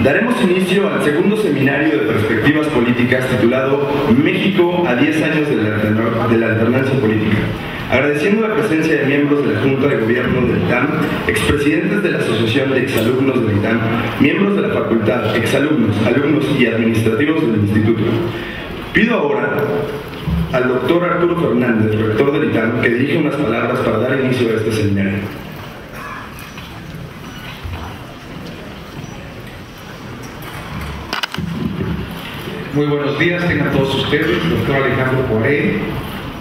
Daremos inicio al segundo seminario de perspectivas políticas titulado México a 10 años de la alternancia política, agradeciendo la presencia de miembros de la Junta de Gobierno del ITAM, expresidentes de la Asociación de Exalumnos del ITAM, miembros de la facultad, exalumnos, alumnos y administrativos del Instituto. Pido ahora al doctor Arturo Fernández, rector del ITAM, que dirige unas palabras para dar inicio a este seminario. Muy buenos días, tengan todos ustedes, doctor Alejandro Poiré,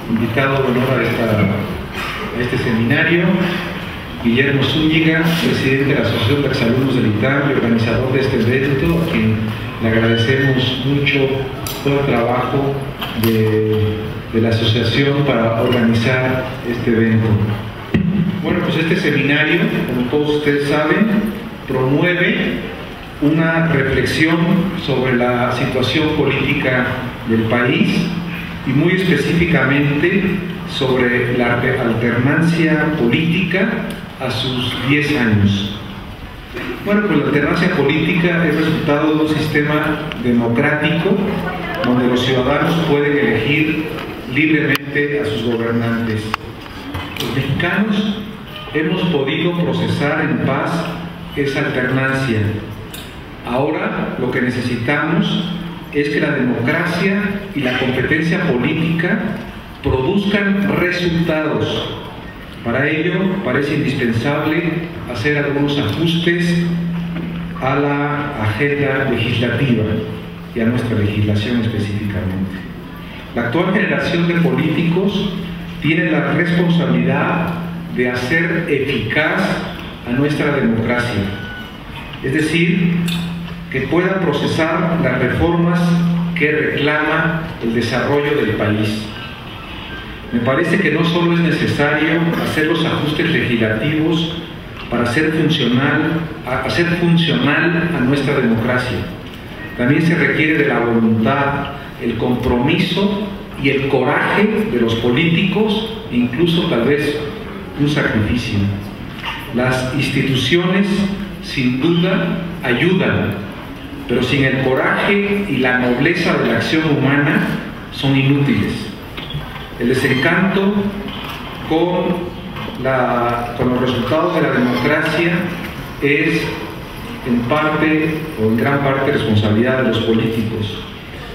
invitado de honor a este seminario, Guillermo Zúñiga, presidente de la Asociación de Exalumnos del ITAM y organizador de este evento, a quien le agradecemos mucho todo el trabajo de la asociación para organizar este evento. Bueno, pues este seminario, como todos ustedes saben, promueve una reflexión sobre la situación política del país y muy específicamente sobre la alternancia política a sus 10 años. Bueno, pues la alternancia política es resultado de un sistema democrático donde los ciudadanos pueden elegir libremente a sus gobernantes. Los mexicanos hemos podido procesar en paz esa alternancia. Ahora lo que necesitamos es que la democracia y la competencia política produzcan resultados. Para ello parece indispensable hacer algunos ajustes a la agenda legislativa y a nuestra legislación específicamente. La actual generación de políticos tiene la responsabilidad de hacer eficaz a nuestra democracia, es decir, que puedan procesar las reformas que reclama el desarrollo del país. Me parece que no solo es necesario hacer los ajustes legislativos para hacer funcional a nuestra democracia. También se requiere de la voluntad, el compromiso y el coraje de los políticos, e incluso tal vez un sacrificio. Las instituciones sin duda ayudan, pero sin el coraje y la nobleza de la acción humana son inútiles. El desencanto con los resultados de la democracia es en parte o en gran parte responsabilidad de los políticos.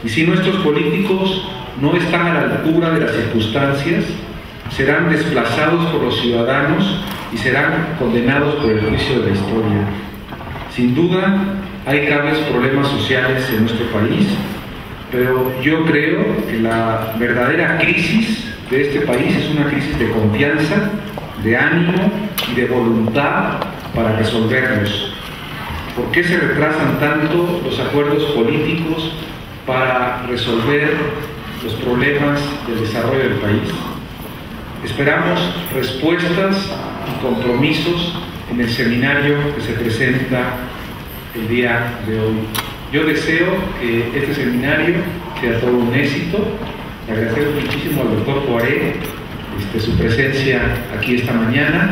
Y si nuestros políticos no están a la altura de las circunstancias, serán desplazados por los ciudadanos y serán condenados por el juicio de la historia. Sin duda, hay graves problemas sociales en nuestro país, pero yo creo que la verdadera crisis de este país es una crisis de confianza, de ánimo y de voluntad para resolverlos. ¿Por qué se retrasan tanto los acuerdos políticos para resolver los problemas del desarrollo del país? Esperamos respuestas y compromisos en el seminario que se presenta el día de hoy. Yo deseo que este seminario sea todo un éxito. Le agradezco muchísimo al doctor Poiré su presencia aquí esta mañana,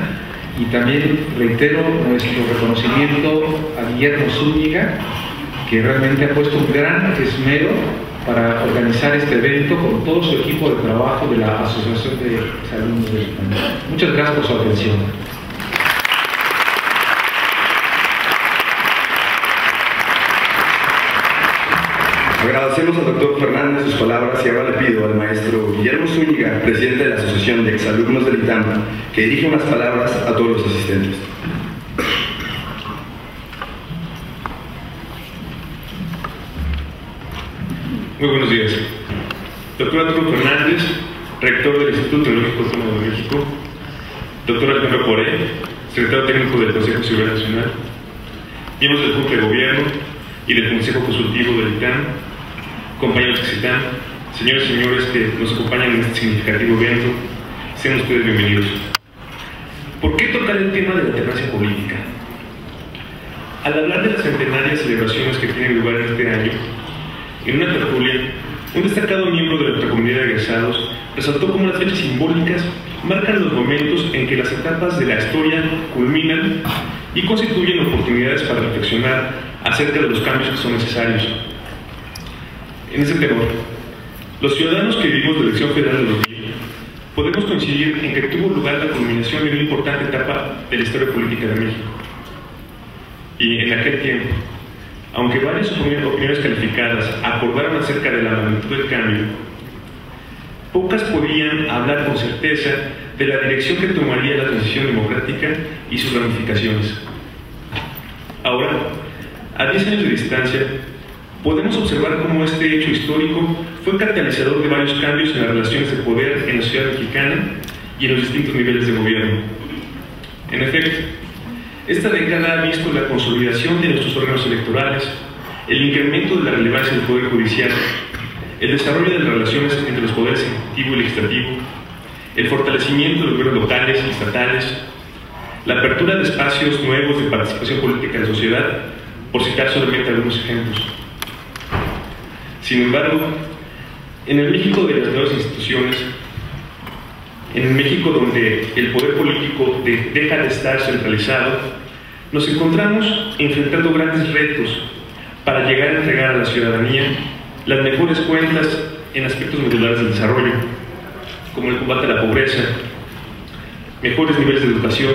y también reitero nuestro reconocimiento a Guillermo Zúñiga, que realmente ha puesto un gran esmero para organizar este evento con todo su equipo de trabajo de la Asociación de Exalumnos del ITAM. Muchas gracias por su atención. Agradecemos al doctor Fernández sus palabras y ahora le pido al maestro Guillermo Zúñiga, presidente de la Asociación de Exalumnos del ITAM, que dirija unas palabras a todos los asistentes. Muy buenos días. Doctor Arturo Fernández, rector del Instituto Tecnológico Autónomo de México. Doctor Alejandro Poiré, secretario técnico del Consejo de Seguridad Nacional. Miembros del Junta de Gobierno y del Consejo Consultivo del ITAM, compañeros que citan, señores y señores que nos acompañan en este significativo evento, sean ustedes bienvenidos. ¿Por qué tocar el tema de la alternancia política? Al hablar de las centenarias celebraciones que tienen lugar en este año, en una tertulia, un destacado miembro de nuestra comunidad de egresados resaltó cómo las fechas simbólicas marcan los momentos en que las etapas de la historia culminan y constituyen oportunidades para reflexionar acerca de los cambios que son necesarios. En ese tenor, los ciudadanos que vivimos la elección federal de 2000 podemos coincidir en que tuvo lugar la culminación de una importante etapa de la historia política de México. Y en aquel tiempo, aunque varias opiniones calificadas acordaron acerca de la magnitud del cambio, pocas podían hablar con certeza de la dirección que tomaría la transición democrática y sus ramificaciones. Ahora, a 10 años de distancia, podemos observar cómo este hecho histórico fue catalizador de varios cambios en las relaciones de poder en la sociedad mexicana y en los distintos niveles de gobierno. En efecto, esta década ha visto la consolidación de nuestros órganos electorales, el incremento de la relevancia del Poder Judicial, el desarrollo de las relaciones entre los poderes ejecutivo y legislativo, el fortalecimiento de los gobiernos locales y estatales, la apertura de espacios nuevos de participación política en la sociedad, por citar solamente algunos ejemplos. Sin embargo, en el México de las nuevas instituciones, en el México donde el poder político deja de estar centralizado, nos encontramos enfrentando grandes retos para llegar a entregar a la ciudadanía las mejores cuentas en aspectos medulares del desarrollo, como el combate a la pobreza, mejores niveles de educación,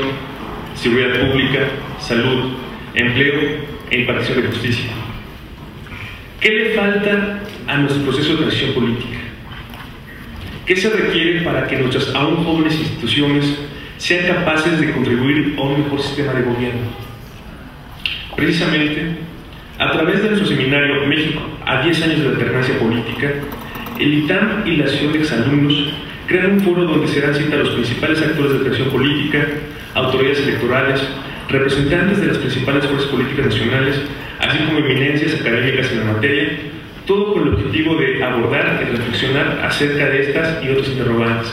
seguridad pública, salud, empleo e impartición de justicia. ¿Qué le falta a nuestro proceso de transición política? ¿Qué se requiere para que nuestras aún jóvenes instituciones sean capaces de contribuir a un mejor sistema de gobierno? Precisamente, a través de nuestro seminario México a 10 años de la alternancia política, el ITAM y la Asociación de Exalumnos crean un foro donde se dan cita a los principales actores de la transición política, autoridades electorales, representantes de las principales fuerzas políticas nacionales, así como eminencias académicas en la materia, todo con el objetivo de abordar y reflexionar acerca de estas y otras interrogantes.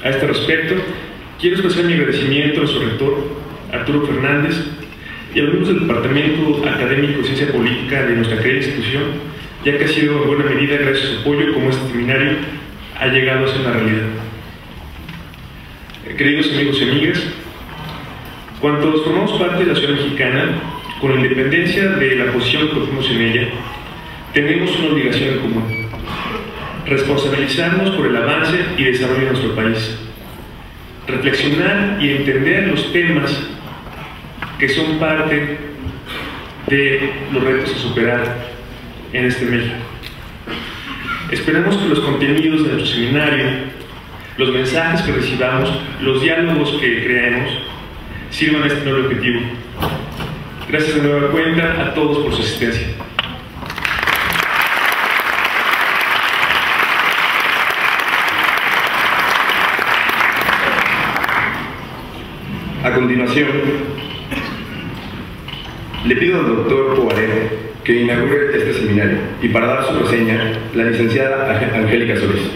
A este respecto, quiero expresar mi agradecimiento a su rector, Arturo Fernández, y a los miembros del Departamento Académico de Ciencia Política de nuestra querida institución, ya que ha sido en buena medida gracias a su apoyo como este seminario ha llegado a ser una realidad. Queridos amigos y amigas, cuantos formamos parte de la ciudad mexicana, con independencia de la posición que ocupemos en ella, tenemos una obligación en común: responsabilizarnos por el avance y desarrollo de nuestro país, reflexionar y entender los temas que son parte de los retos a superar en este México. Esperamos que los contenidos de nuestro seminario, los mensajes que recibamos, los diálogos que creemos, sirvan a este nuevo objetivo. Gracias de nueva cuenta a todos por su asistencia. A continuación, le pido al doctor Poiré que inaugure este seminario y para dar su reseña, la licenciada Angélica Solís.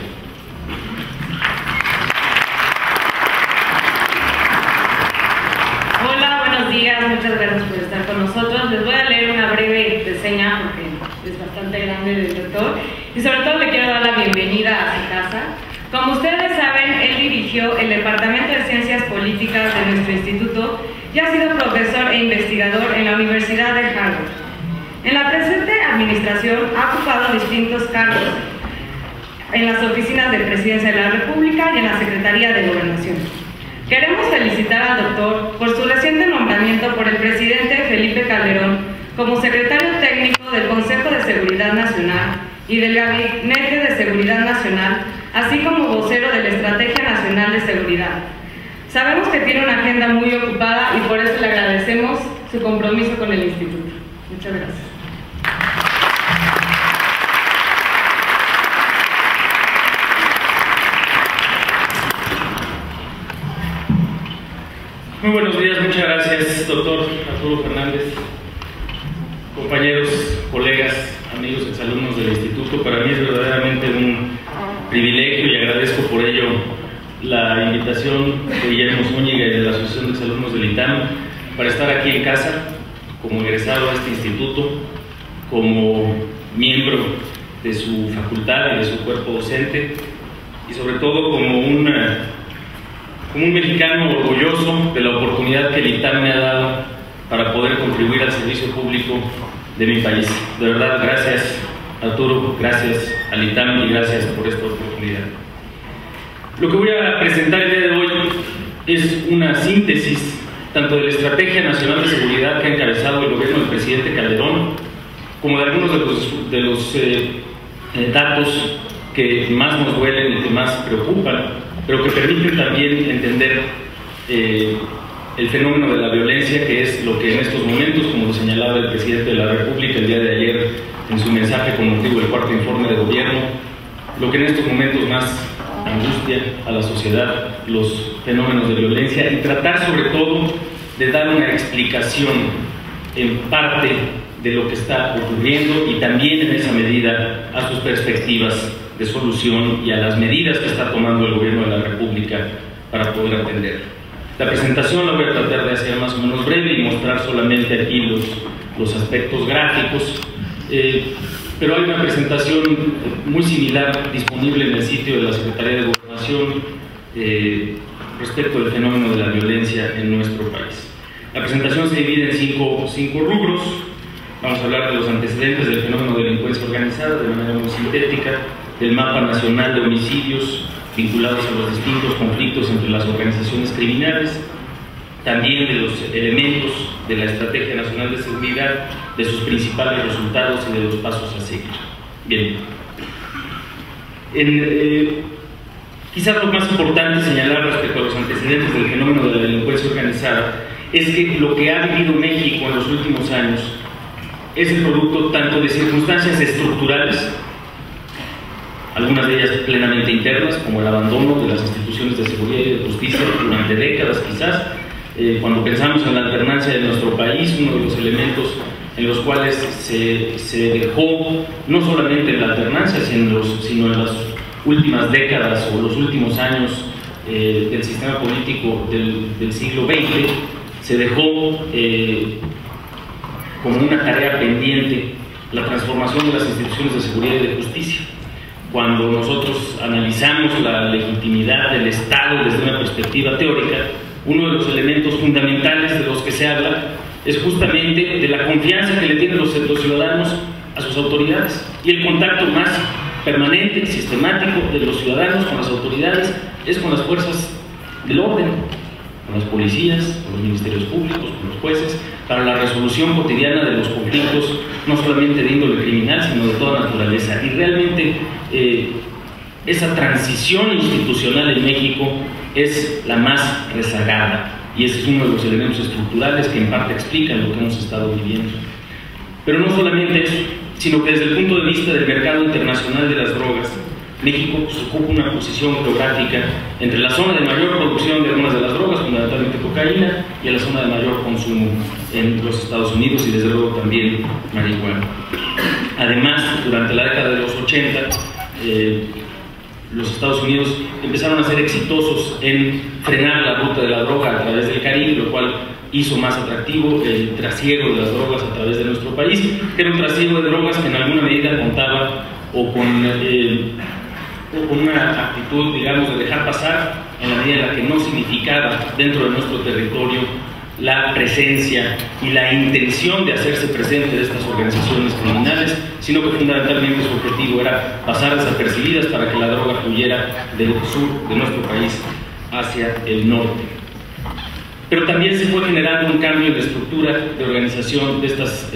Hola, buenos días, muchas gracias por estar con nosotros. Les voy a leer una breve reseña porque es bastante grande del doctor y sobre todo le quiero dar la bienvenida a su casa. Como ustedes saben, él dirigió el Departamento de Ciencias Políticas de nuestro instituto y ha sido profesor e investigador en la Universidad de Harvard. En la presente administración ha ocupado distintos cargos en las oficinas de Presidencia de la República y en la Secretaría de Gobernación. Queremos felicitar al doctor por su reciente nombramiento por el presidente Felipe Calderón como secretario técnico del Consejo de Seguridad Nacional y del Gabinete de Seguridad Nacional, así como vocero de la Estrategia Nacional de Seguridad. Sabemos que tiene una agenda muy ocupada y por eso le agradecemos su compromiso con el instituto. Muchas gracias. Muy buenos días, muchas gracias, doctor Arturo Fernández, compañeros, colegas, amigos exalumnos del instituto. Para mí es verdaderamente un privilegio y agradezco por ello la invitación de Guillermo Zúñiga y de la Asociación de Exalumnos del ITAM para estar aquí en casa como egresado a este instituto, como miembro de su facultad y de su cuerpo docente y sobre todo como un mexicano orgulloso de la oportunidad que el ITAM me ha dado para poder contribuir al servicio público de mi país. De verdad, gracias Arturo, gracias al ITAM y gracias por esta oportunidad. Lo que voy a presentar el día de hoy es una síntesis tanto de la Estrategia Nacional de Seguridad que ha encabezado el gobierno del presidente Calderón, como de algunos de los datos que más nos duelen y que más preocupan, pero que permiten también entender el fenómeno de la violencia, que es lo que en estos momentos, como lo señalaba el presidente de la República el día de ayer en su mensaje con motivo del cuarto informe de gobierno, lo que en estos momentos más angustia a la sociedad, los fenómenos de violencia, y tratar sobre todo de dar una explicación en parte de lo que está ocurriendo y también en esa medida a sus perspectivas de solución y a las medidas que está tomando el gobierno de la República para poder atender. La presentación la voy a tratar de hacer más o menos breve y mostrar solamente aquí los aspectos gráficos, pero hay una presentación muy similar disponible en el sitio de la Secretaría de Gobernación respecto del fenómeno de la violencia en nuestro país. La presentación se divide en cinco rubros. Vamos a hablar de los antecedentes del fenómeno de delincuencia organizada de manera muy sintética, del mapa nacional de homicidios vinculados a los distintos conflictos entre las organizaciones criminales, también de los elementos de la Estrategia Nacional de Seguridad, de sus principales resultados y de los pasos a seguir. Bien. Quizás lo más importante señalar respecto a los antecedentes del fenómeno de la delincuencia organizada es que lo que ha vivido México en los últimos años es el producto tanto de circunstancias estructurales, algunas de ellas plenamente internas, como el abandono de las instituciones de seguridad y de justicia durante décadas quizás. Cuando pensamos en la alternancia de nuestro país, uno de los elementos en los cuales se dejó, no solamente en la alternancia, sino en las últimas décadas o los últimos años del sistema político del siglo XX, se dejó como una tarea pendiente la transformación de las instituciones de seguridad y de justicia. Cuando nosotros analizamos la legitimidad del Estado desde una perspectiva teórica, uno de los elementos fundamentales de los que se habla es justamente de la confianza que le tienen los ciudadanos a sus autoridades, y el contacto más permanente y sistemático de los ciudadanos con las autoridades es con las fuerzas del orden, con las policías, con los ministerios públicos, con los jueces, para la resolución cotidiana de los conflictos, no solamente de índole criminal, sino de toda naturaleza. Y realmente esa transición institucional en México es la más rezagada, y ese es uno de los elementos estructurales que en parte explican lo que hemos estado viviendo. Pero no solamente eso, sino que desde el punto de vista del mercado internacional de las drogas, México ocupa una posición geográfica entre la zona de mayor producción de algunas de las drogas, fundamentalmente cocaína, y la zona de mayor consumo en los Estados Unidos, y desde luego también marihuana. Además, durante la década de los 80, los Estados Unidos empezaron a ser exitosos en frenar la ruta de la droga a través del Caribe, lo cual hizo más atractivo el trasiego de las drogas a través de nuestro país, que era un trasiego de drogas que en alguna medida contaba o con una actitud, digamos, de dejar pasar, en la medida en la que no significaba dentro de nuestro territorio la presencia y la intención de hacerse presente de estas organizaciones criminales, sino que fundamentalmente su objetivo era pasar desapercibidas para que la droga fluyera del sur de nuestro país hacia el norte. Pero también se fue generando un cambio en la estructura de organización de estas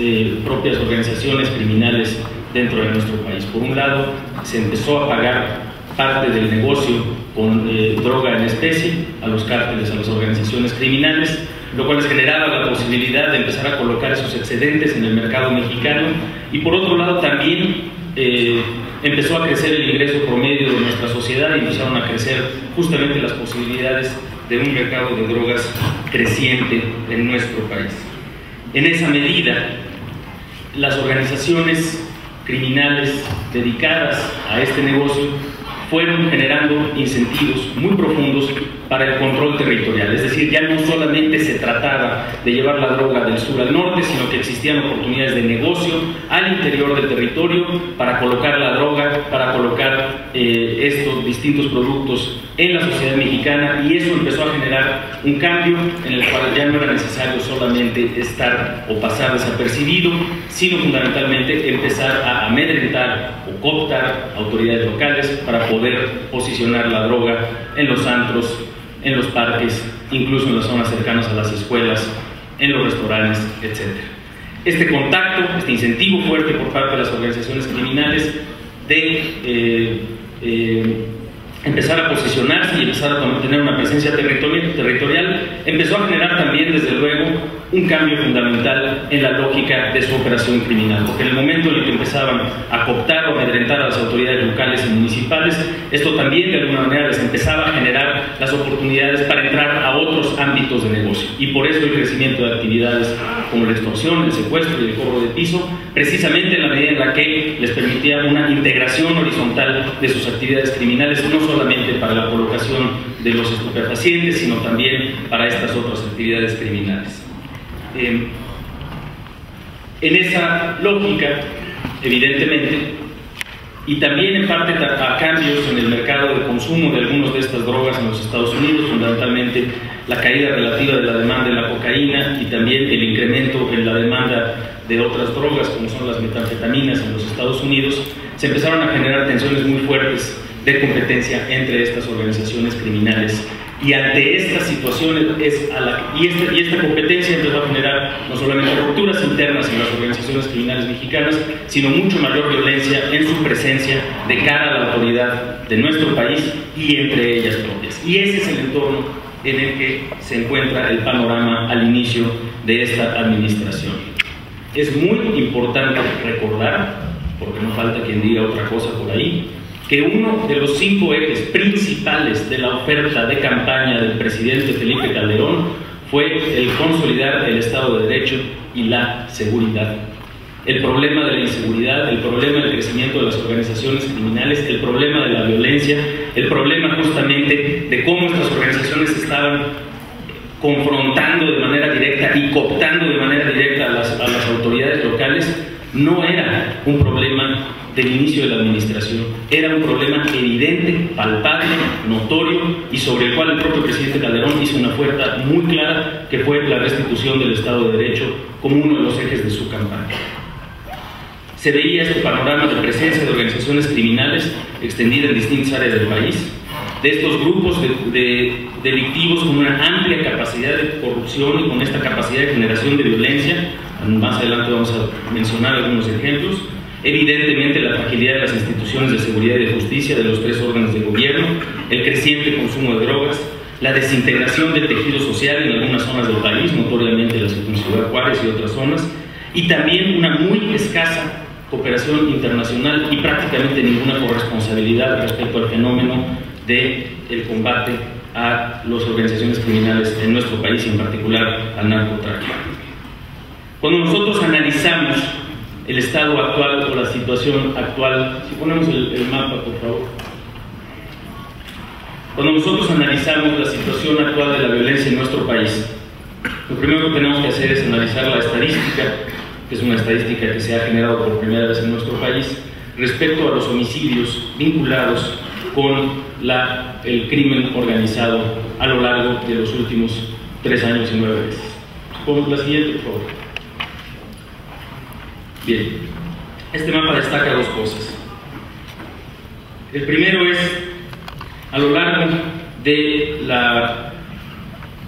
propias organizaciones criminales dentro de nuestro país. Por un lado, se empezó a pagar parte del negocio con droga en especie a los cárteles, a las organizaciones criminales, lo cual les generaba la posibilidad de empezar a colocar esos excedentes en el mercado mexicano, y por otro lado también empezó a crecer el ingreso promedio de nuestra sociedad y empezaron a crecer justamente las posibilidades de un mercado de drogas creciente en nuestro país. En esa medida, las organizaciones criminales dedicadas a este negocio fueron generando incentivos muy profundos para el control territorial. Es decir, ya no solamente se trataba de llevar la droga del sur al norte, sino que existían oportunidades de negocio al interior del territorio para colocar la droga, para colocar estos distintos productos en la sociedad mexicana, y eso empezó a generar un cambio en el cual ya no era necesario solamente estar o pasar desapercibido, sino fundamentalmente empezar a amedrentar o cooptar autoridades locales para poder posicionar la droga en los antros, en los parques, incluso en las zonas cercanas a las escuelas, en los restaurantes, etc. Este contacto, este incentivo fuerte por parte de las organizaciones criminales de empezar a posicionarse y empezar a tener una presencia territorial, empezó a generar también, desde luego, un cambio fundamental en la lógica de su operación criminal, porque en el momento en el que empezaban a cooptar o amedrentar a las autoridades locales y municipales, esto también de alguna manera les empezaba a generar las oportunidades para entrar a otros ámbitos de negocio, y por eso el crecimiento de actividades como la extorsión, el secuestro y el cobro de piso, precisamente en la medida en la que les permitía una integración horizontal de sus actividades criminales, no solamente para la colocación de los estupefacientes, sino también para estas otras actividades criminales. En esa lógica, evidentemente, y también en parte a cambios en el mercado de consumo de algunas de estas drogas en los Estados Unidos, fundamentalmente la caída relativa de la demanda de la cocaína y también el incremento en la demanda de otras drogas como son las metanfetaminas en los Estados Unidos, se empezaron a generar tensiones muy fuertes de competencia entre estas organizaciones criminales. Y ante estas situaciones y esta competencia empezó a generar no solamente rupturas internas en las organizaciones criminales mexicanas, sino mucho mayor violencia en su presencia de cara a la autoridad de nuestro país y entre ellas propias. Y ese es el entorno en el que se encuentra el panorama al inicio de esta administración. Es muy importante recordar, porque no falta quien diga otra cosa por ahí, que uno de los 5 ejes principales de la oferta de campaña del presidente Felipe Calderón fue el consolidar el Estado de Derecho y la seguridad. El problema de la inseguridad, el problema del crecimiento de las organizaciones criminales, el problema de la violencia, el problema justamente de cómo estas organizaciones estaban confrontando de manera directa y cooptando de manera directa a las autoridades locales, no era un problema del inicio de la administración, era un problema evidente, palpable, notorio, y sobre el cual el propio presidente Calderón hizo una oferta muy clara, que fue la restitución del Estado de Derecho como uno de los ejes de su campaña. Se veía este panorama de presencia de organizaciones criminales extendida en distintas áreas del país, de estos grupos de delictivos con una amplia capacidad de corrupción y con esta capacidad de generación de violencia. Más adelante vamos a mencionar algunos ejemplos. Evidentemente la fragilidad de las instituciones de seguridad y de justicia de los 3 órganos de gobierno, el creciente consumo de drogas, la desintegración del tejido social en algunas zonas del país, notoriamente la Ciudad Juárez y otras zonas, y también una muy escasa cooperación internacional y prácticamente ninguna corresponsabilidad respecto al fenómeno del combate a las organizaciones criminales en nuestro país y en particular al narcotráfico. Cuando nosotros analizamos el estado actual o la situación actual, si ponemos el mapa por favor, cuando nosotros analizamos la situación actual de la violencia en nuestro país, lo primero que tenemos que hacer es analizar la estadística, que es una estadística que se ha generado por primera vez en nuestro país, respecto a los homicidios vinculados con el crimen organizado a lo largo de los últimos 3 años y 9 meses. Ponemos la siguiente, por favor. Bien, este mapa destaca 2 cosas. El primero es, a lo largo del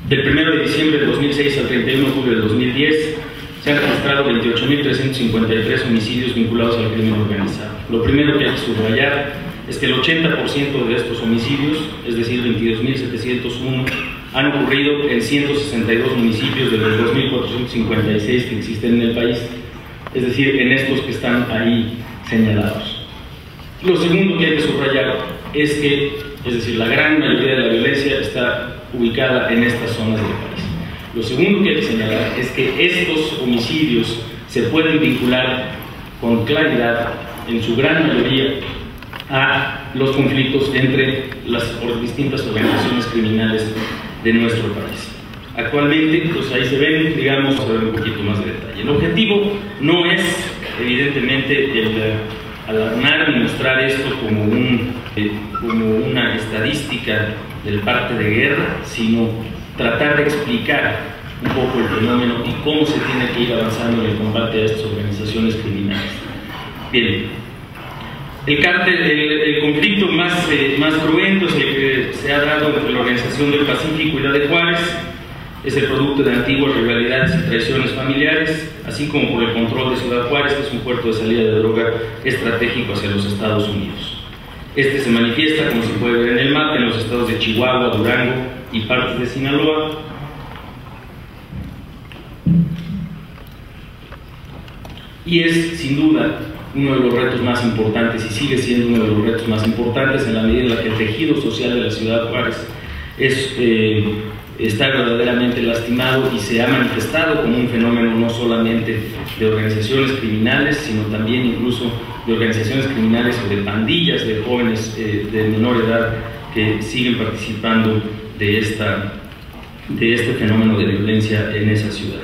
1 de diciembre de 2006 al 31 de julio de 2010, se han registrado 28.353 homicidios vinculados al crimen organizado. Lo primero que hay que subrayar es que el 80% de estos homicidios, es decir, 22.701, han ocurrido en 162 municipios de los 2.456 que existen en el país, es decir, en estos que están ahí señalados. Lo segundo que hay que subrayar es que, es decir, la gran mayoría de la violencia está ubicada en estas zonas del país. Lo segundo que hay que señalar es que estos homicidios se pueden vincular con claridad, en su gran mayoría, a los conflictos entre las distintas organizaciones criminales de nuestro país. Actualmente, pues ahí se ven, digamos, a ver un poquito más de detalle. El objetivo no es, evidentemente, alarmar ni mostrar esto como una estadística del parte de guerra, sino tratar de explicar un poco el fenómeno y cómo se tiene que ir avanzando en el combate a estas organizaciones criminales. Bien, el conflicto más cruento es el que se ha dado entre la Organización del Pacífico y la de Juárez. Es el producto de antiguas rivalidades y traiciones familiares, así como por el control de Ciudad Juárez, que es un puerto de salida de droga estratégico hacia los Estados Unidos. Este se manifiesta, como se puede ver en el mapa, en los estados de Chihuahua, Durango y partes de Sinaloa. Y es, sin duda, uno de los retos más importantes, y sigue siendo uno de los retos más importantes en la medida en la que el tejido social de la Ciudad Juárez está verdaderamente lastimado y se ha manifestado como un fenómeno no solamente de organizaciones criminales, sino también incluso de organizaciones criminales o de pandillas de jóvenes de menor edad que siguen participando de este fenómeno de violencia en esa ciudad.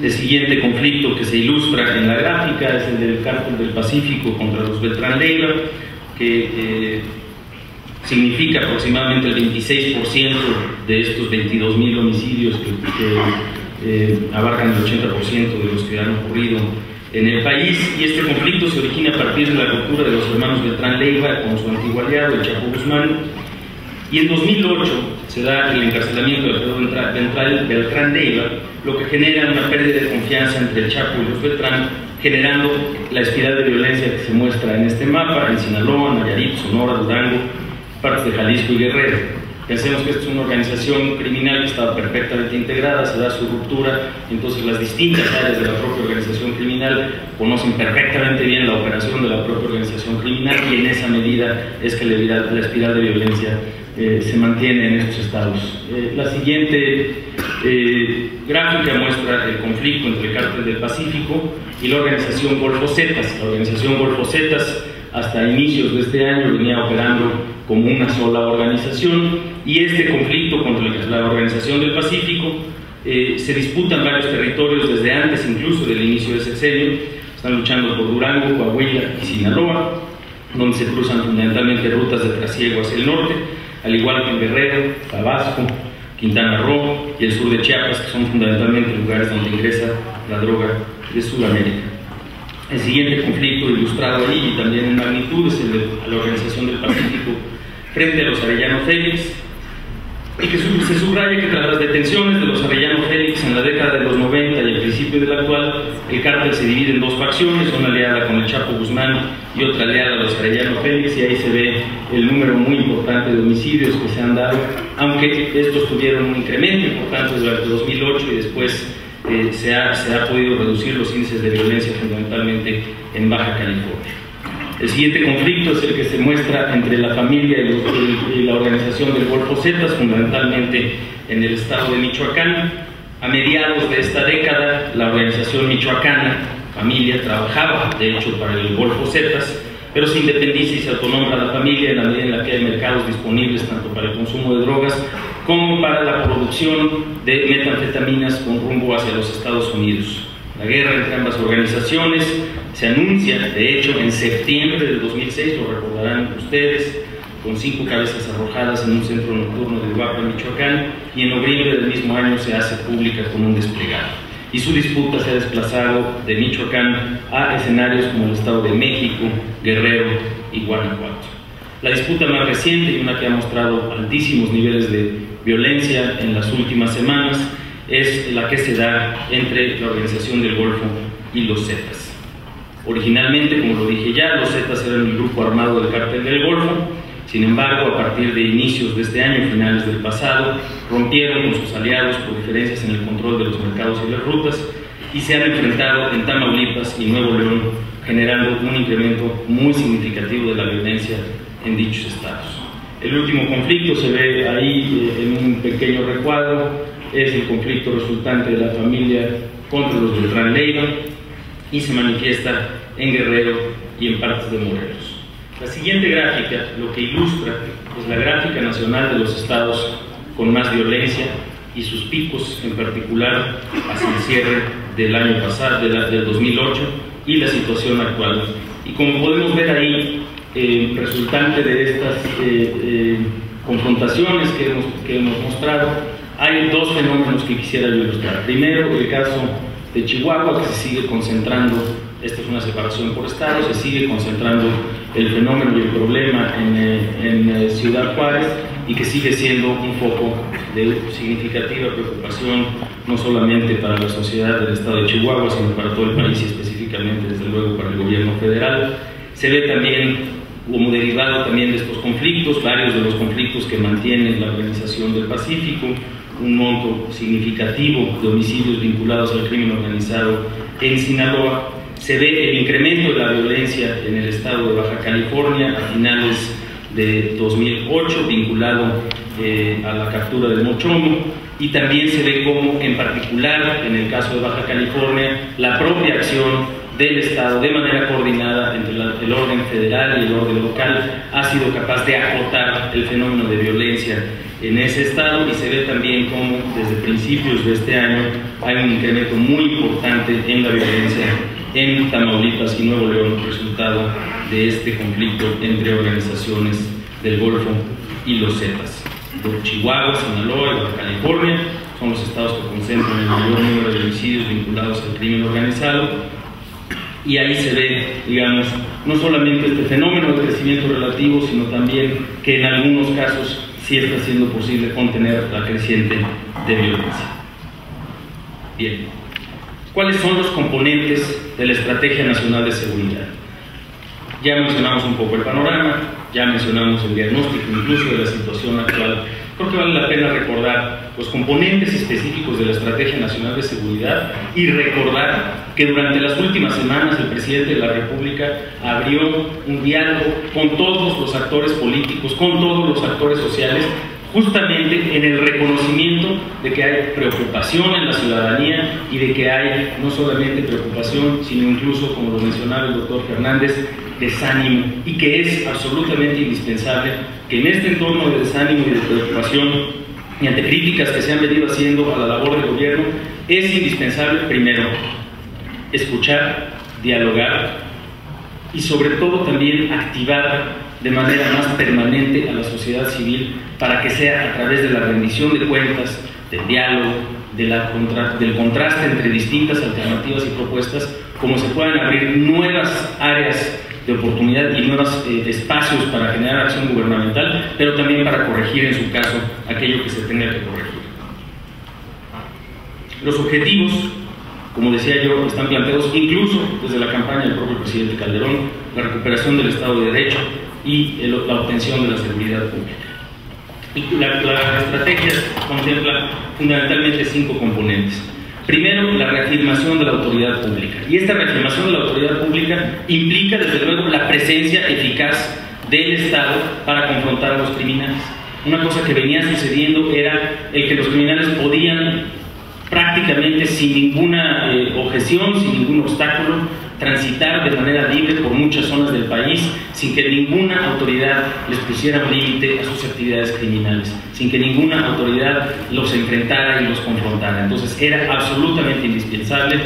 El siguiente conflicto que se ilustra en la gráfica es el del Cártel del Pacífico contra los Beltrán Leiva, que significa aproximadamente el 26% de estos 22,000 homicidios que abarcan el 80% de los que han ocurrido en el país. Y este conflicto se origina a partir de la ruptura de los hermanos Beltrán Leiva con su antiguo aliado, el Chapo Guzmán. Y en 2008 se da el encarcelamiento de Alfredo Beltrán Leiva, lo que genera una pérdida de confianza entre el Chapo y los Beltrán, generando la espiral de violencia que se muestra en este mapa, en Sinaloa, Nayarit, Sonora, Durango, partes de Jalisco y Guerrero. Pensemos que esta es una organización criminal que estaba perfectamente integrada, se da su ruptura, entonces las distintas áreas de la propia organización criminal conocen perfectamente bien la operación de la propia organización criminal, y en esa medida es que la espiral de violencia se mantiene en estos estados. La siguiente gráfica muestra el conflicto entre el Cártel del Pacífico y la organización Golfo Zetas. La organización Golfo Zetas hasta inicios de este año venía operando como una sola organización, y este conflicto contra la Organización del Pacífico se disputan varios territorios desde antes incluso del inicio del sexenio. Están luchando por Durango, Coahuila y Sinaloa, donde se cruzan fundamentalmente rutas de trasiego hacia el norte, al igual que en Guerrero, Tabasco, Quintana Roo y el sur de Chiapas, que son fundamentalmente lugares donde ingresa la droga de Sudamérica. El siguiente conflicto ilustrado ahí, y también en magnitud, es el de la Organización del Pacífico frente a los Arellano Félix, y que se subraya que tras las detenciones de los Arellano Félix en la década de los 90 y el principio de la actual, el cártel se divide en dos facciones, una aliada con el Chapo Guzmán y otra aliada a los Arellano Félix, y ahí se ve el número muy importante de homicidios que se han dado, aunque estos tuvieron un incremento importante durante 2008 y después se ha podido reducir los índices de violencia fundamentalmente en Baja California. El siguiente conflicto es el que se muestra entre la familia y la organización del Golfo Zetas, fundamentalmente en el estado de Michoacán. A mediados de esta década, la organización michoacana, familia, trabajaba de hecho para el Golfo Zetas, pero se independiza y se autonombra la familia en la medida en la que hay mercados disponibles tanto para el consumo de drogas como para la producción de metanfetaminas con rumbo hacia los Estados Unidos. La guerra entre ambas organizaciones se anuncia, de hecho, en septiembre del 2006, lo recordarán ustedes, con 5 cabezas arrojadas en un centro nocturno de Uruapan, Michoacán, y en noviembre del mismo año se hace pública con un desplegado. Y su disputa se ha desplazado de Michoacán a escenarios como el Estado de México, Guerrero y Guanajuato. La disputa más reciente, y una que ha mostrado altísimos niveles de violencia en las últimas semanas, es la que se da entre la Organización del Golfo y los Zetas. Originalmente, como lo dije ya, los Zetas eran el grupo armado del Cártel del Golfo. Sin embargo, a partir de inicios de este año, finales del pasado, rompieron con sus aliados por diferencias en el control de los mercados y las rutas, y se han enfrentado en Tamaulipas y Nuevo León, generando un incremento muy significativo de la violencia en dichos estados. El último conflicto se ve ahí en un pequeño recuadro, es el conflicto resultante de la familia contra los Beltrán Leiva, y se manifiesta en Guerrero y en partes de Morelos. La siguiente gráfica lo que ilustra es la gráfica nacional de los estados con más violencia y sus picos, en particular hacia el cierre del año pasado, del 2008, y la situación actual Y como podemos ver ahí, resultante de estas confrontaciones que hemos mostrado, hay dos fenómenos que quisiera yo ilustrar. Primero, el caso de Chihuahua, que se sigue concentrando, esta es una separación por estado, se sigue concentrando el fenómeno y el problema en Ciudad Juárez, y que sigue siendo un foco de significativa preocupación, no solamente para la sociedad del estado de Chihuahua, sino para todo el país y específicamente, desde luego, para el gobierno federal. Se ve también, como derivado también de estos conflictos, varios de los conflictos que mantienen la Organización del Pacífico, un monto significativo de homicidios vinculados al crimen organizado en Sinaloa. Se ve el incremento de la violencia en el estado de Baja California a finales de 2008, vinculado a la captura del Mochomo, y también se ve cómo, en particular en el caso de Baja California, la propia acción del Estado, de manera coordinada entre el orden federal y el orden local, ha sido capaz de acotar el fenómeno de violencia en ese estado, y se ve también cómo desde principios de este año hay un incremento muy importante en la violencia en Tamaulipas y Nuevo León, resultado de este conflicto entre organizaciones del Golfo y los Zetas. Chihuahua, Sinaloa y Baja California son los estados que concentran el mayor número de homicidios vinculados al crimen organizado, y ahí se ve, digamos, no solamente este fenómeno de crecimiento relativo, sino también que en algunos casos sí está siendo posible contener la creciente de violencia. Bien, ¿cuáles son los componentes de la Estrategia Nacional de Seguridad? Ya mencionamos un poco el panorama, ya mencionamos el diagnóstico incluso de la situación actual. Creo que vale la pena recordar los componentes específicos de la Estrategia Nacional de Seguridad y recordar que durante las últimas semanas el presidente de la República abrió un diálogo con todos los actores políticos, con todos los actores sociales, justamente en el reconocimiento de que hay preocupación en la ciudadanía y de que hay no solamente preocupación, sino incluso, como lo mencionaba el doctor Fernández, desánimo, y que es absolutamente indispensable que en este entorno de desánimo y de preocupación y ante críticas que se han venido haciendo a la labor del gobierno, es indispensable primero escuchar, dialogar y sobre todo también activar de manera más permanente a la sociedad civil para que sea a través de la rendición de cuentas, del diálogo, del contraste entre distintas alternativas y propuestas, como se puedan abrir nuevas áreas de oportunidad y nuevos espacios para generar acción gubernamental, pero también para corregir en su caso aquello que se tenga que corregir. Los objetivos, como decía yo, están planteados incluso desde la campaña del propio presidente Calderón: la recuperación del Estado de Derecho y la obtención de la seguridad pública. Y la estrategia contempla fundamentalmente 5 componentes. Primero, la reafirmación de la autoridad pública. Y esta reafirmación de la autoridad pública implica, desde luego, la presencia eficaz del Estado para confrontar a los criminales. Una cosa que venía sucediendo era el que los criminales podían prácticamente sin ninguna objeción, sin ningún obstáculo, transitar de manera libre por muchas zonas del país sin que ninguna autoridad les pusiera un límite a sus actividades criminales, sin que ninguna autoridad los enfrentara y los confrontara. Entonces era absolutamente indispensable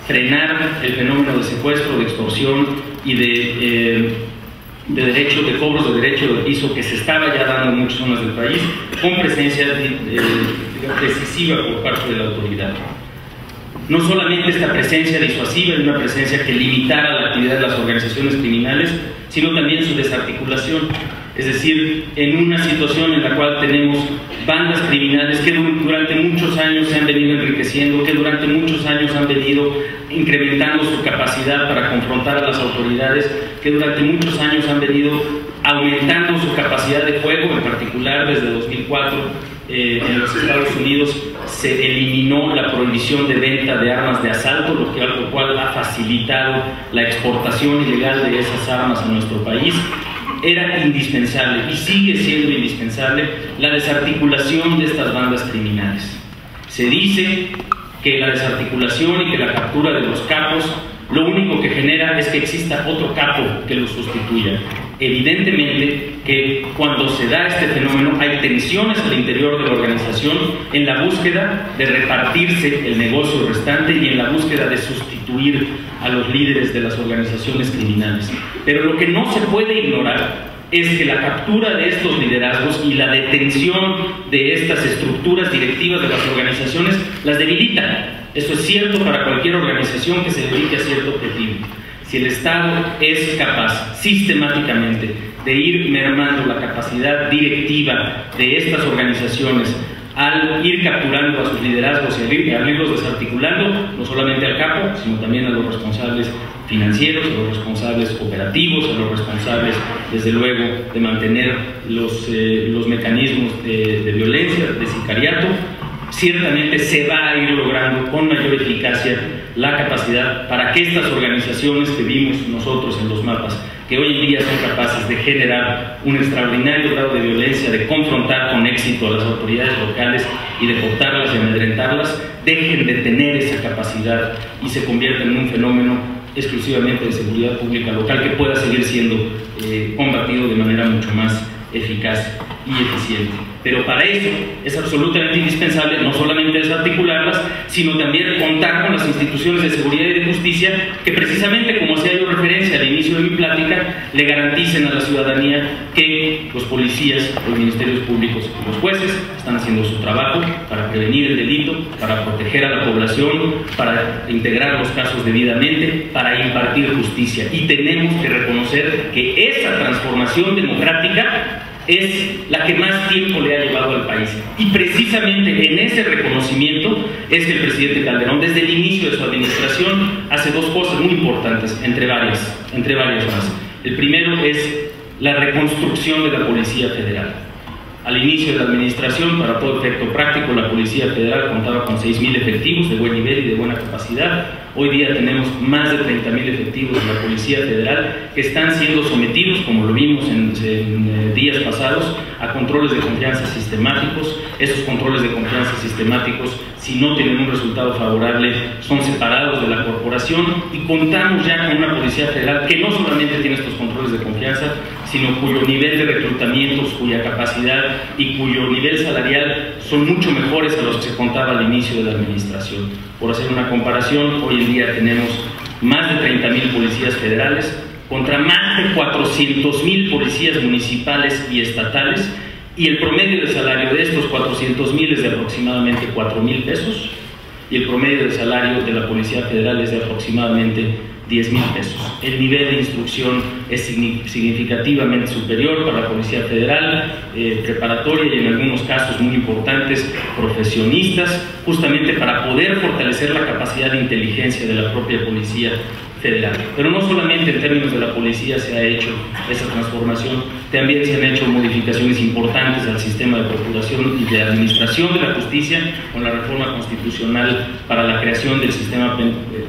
frenar el fenómeno de secuestro, de extorsión y de cobros de derecho de piso que se estaba ya dando en muchas zonas del país, con presencia decisiva por parte de la autoridad. No solamente esta presencia disuasiva y una presencia que limitara la actividad de las organizaciones criminales, sino también su desarticulación. Es decir, en una situación en la cual tenemos bandas criminales que durante muchos años se han venido enriqueciendo, que durante muchos años han venido incrementando su capacidad para confrontar a las autoridades, que durante muchos años han venido aumentando su capacidad de fuego, en particular desde 2004 en los Estados Unidos se eliminó la prohibición de venta de armas de asalto, lo cual ha facilitado la exportación ilegal de esas armas a nuestro país. Era indispensable y sigue siendo indispensable la desarticulación de estas bandas criminales. Se dice que la desarticulación y que la captura de los capos lo único que genera es que exista otro capo que los sustituya. evidentemente que cuando se da este fenómeno hay tensiones al interior de la organización en la búsqueda de repartirse el negocio restante y en la búsqueda de sustituir a los líderes de las organizaciones criminales. Pero lo que no se puede ignorar es que la captura de estos liderazgos y la detención de estas estructuras directivas de las organizaciones las debilita. Eso es cierto para cualquier organización que se dedique a cierto objetivo. Si el Estado es capaz sistemáticamente de ir mermando la capacidad directiva de estas organizaciones al ir capturando a sus liderazgos y al irlos desarticulando, no solamente al capo, sino también a los responsables financieros, a los responsables operativos, a los responsables, desde luego, de mantener los mecanismos de violencia, de sicariato, ciertamente se va a ir logrando con mayor eficacia la capacidad para que estas organizaciones que vimos nosotros en los mapas, que hoy en día son capaces de generar un extraordinario grado de violencia, de confrontar con éxito a las autoridades locales y de cortarlas y amedrentarlas, dejen de tener esa capacidad y se conviertan en un fenómeno exclusivamente de seguridad pública local que pueda seguir siendo combatido de manera mucho más eficaz y eficiente. Pero para eso es absolutamente indispensable no solamente desarticularlas, sino también contar con las instituciones de seguridad y de justicia que precisamente, como hacía yo referencia al inicio de mi plática, le garanticen a la ciudadanía que los policías, los ministerios públicos y los jueces están haciendo su trabajo para prevenir el delito, para proteger a la población, para integrar los casos debidamente, para impartir justicia. Y tenemos que reconocer que esa transformación democrática es la que más tiempo le ha llevado al país. Y precisamente en ese reconocimiento es que el presidente Calderón, desde el inicio de su administración, hace dos cosas muy importantes, entre varias más. El primero es la reconstrucción de la Policía Federal. Al inicio de la administración, para todo efecto práctico, la Policía Federal contaba con 6,000 efectivos de buen nivel y de buena capacidad. Hoy día tenemos más de 30,000 efectivos de la Policía Federal que están siendo sometidos, como lo vimos en días pasados, a controles de confianza sistemáticos. Esos controles de confianza sistemáticos, si no tienen un resultado favorable, son separados de la corporación, y contamos ya con una Policía Federal que no solamente tiene estos controles de confianza, sino cuyo nivel de reclutamientos, cuya capacidad y cuyo nivel salarial son mucho mejores a los que se contaba al inicio de la administración. Por hacer una comparación, hoy en día tenemos más de 30,000 policías federales contra más de 400,000 policías municipales y estatales, y el promedio de salario de estos 400,000 es de aproximadamente 4,000 pesos, y el promedio de salario de la Policía Federal es de aproximadamente 10,000 pesos. El nivel de instrucción es significativamente superior para la Policía Federal, preparatoria y en algunos casos muy importantes, profesionistas, justamente para poder fortalecer la capacidad de inteligencia de la propia Policía Federal. Pero no solamente en términos de la policía se ha hecho esa transformación, también se han hecho modificaciones importantes al sistema de procuración y de administración de la justicia con la reforma constitucional para la creación del sistema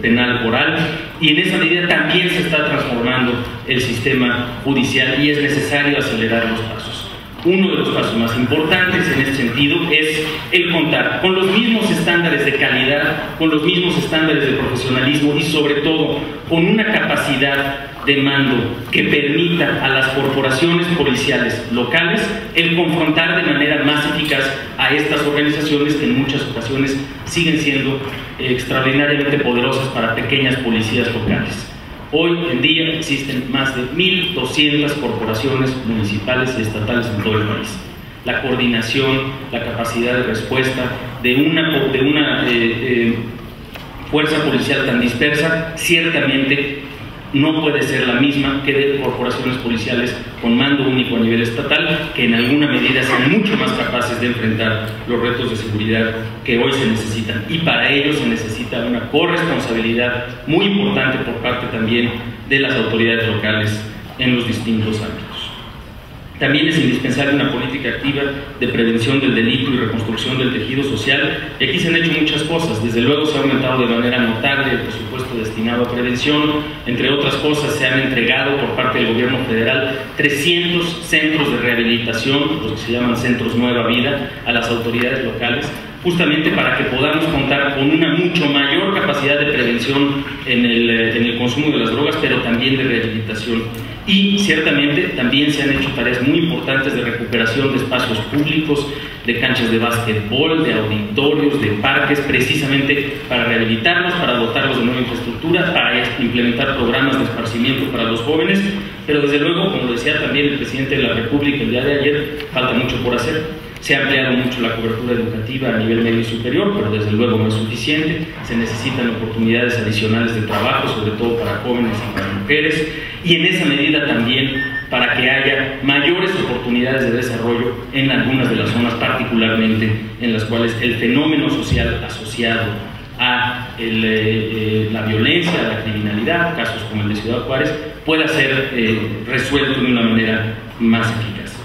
penal oral, y en esa medida también se está transformando el sistema judicial y es necesario acelerar los pasos. Uno de los pasos más importantes en este sentido es el contar con los mismos estándares de calidad, con los mismos estándares de profesionalismo y sobre todo con una capacidad de mando que permita a las corporaciones policiales locales el confrontar de manera más eficaz a estas organizaciones que en muchas ocasiones siguen siendo extraordinariamente poderosas para pequeñas policías locales. Hoy en día existen más de 1,200 corporaciones municipales y estatales en todo el país. La coordinación, la capacidad de respuesta de una fuerza policial tan dispersa ciertamente no puede ser la misma que de corporaciones policiales con mando único a nivel estatal, que en alguna medida sean mucho más capaces de enfrentar los retos de seguridad que hoy se necesitan. Y para ello se necesita una corresponsabilidad muy importante por parte también de las autoridades locales en los distintos ámbitos. También es indispensable una política activa de prevención del delito y reconstrucción del tejido social, y aquí se han hecho muchas cosas. Desde luego se ha aumentado de manera notable el presupuesto destinado a prevención. Entre otras cosas, se han entregado por parte del gobierno federal 300 centros de rehabilitación, los que se llaman centros Nueva Vida, a las autoridades locales, justamente para que podamos contar con una mucho mayor capacidad de prevención en el consumo de las drogas, pero también de rehabilitación. Y ciertamente también se han hecho tareas muy importantes de recuperación de espacios públicos, de canchas de básquetbol, de auditorios, de parques, precisamente para rehabilitarlos, para dotarlos de nueva infraestructura, para implementar programas de esparcimiento para los jóvenes, pero desde luego, como decía también el presidente de la República el día de ayer, falta mucho por hacer. Se ha ampliado mucho la cobertura educativa a nivel medio y superior, pero desde luego no es suficiente. Se necesitan oportunidades adicionales de trabajo, sobre todo para jóvenes y para mujeres, y en esa medida también para que haya mayores oportunidades de desarrollo en algunas de las zonas, particularmente en las cuales el fenómeno social asociado a la violencia, a la criminalidad, casos como el de Ciudad Juárez, pueda ser resuelto de una manera más eficaz.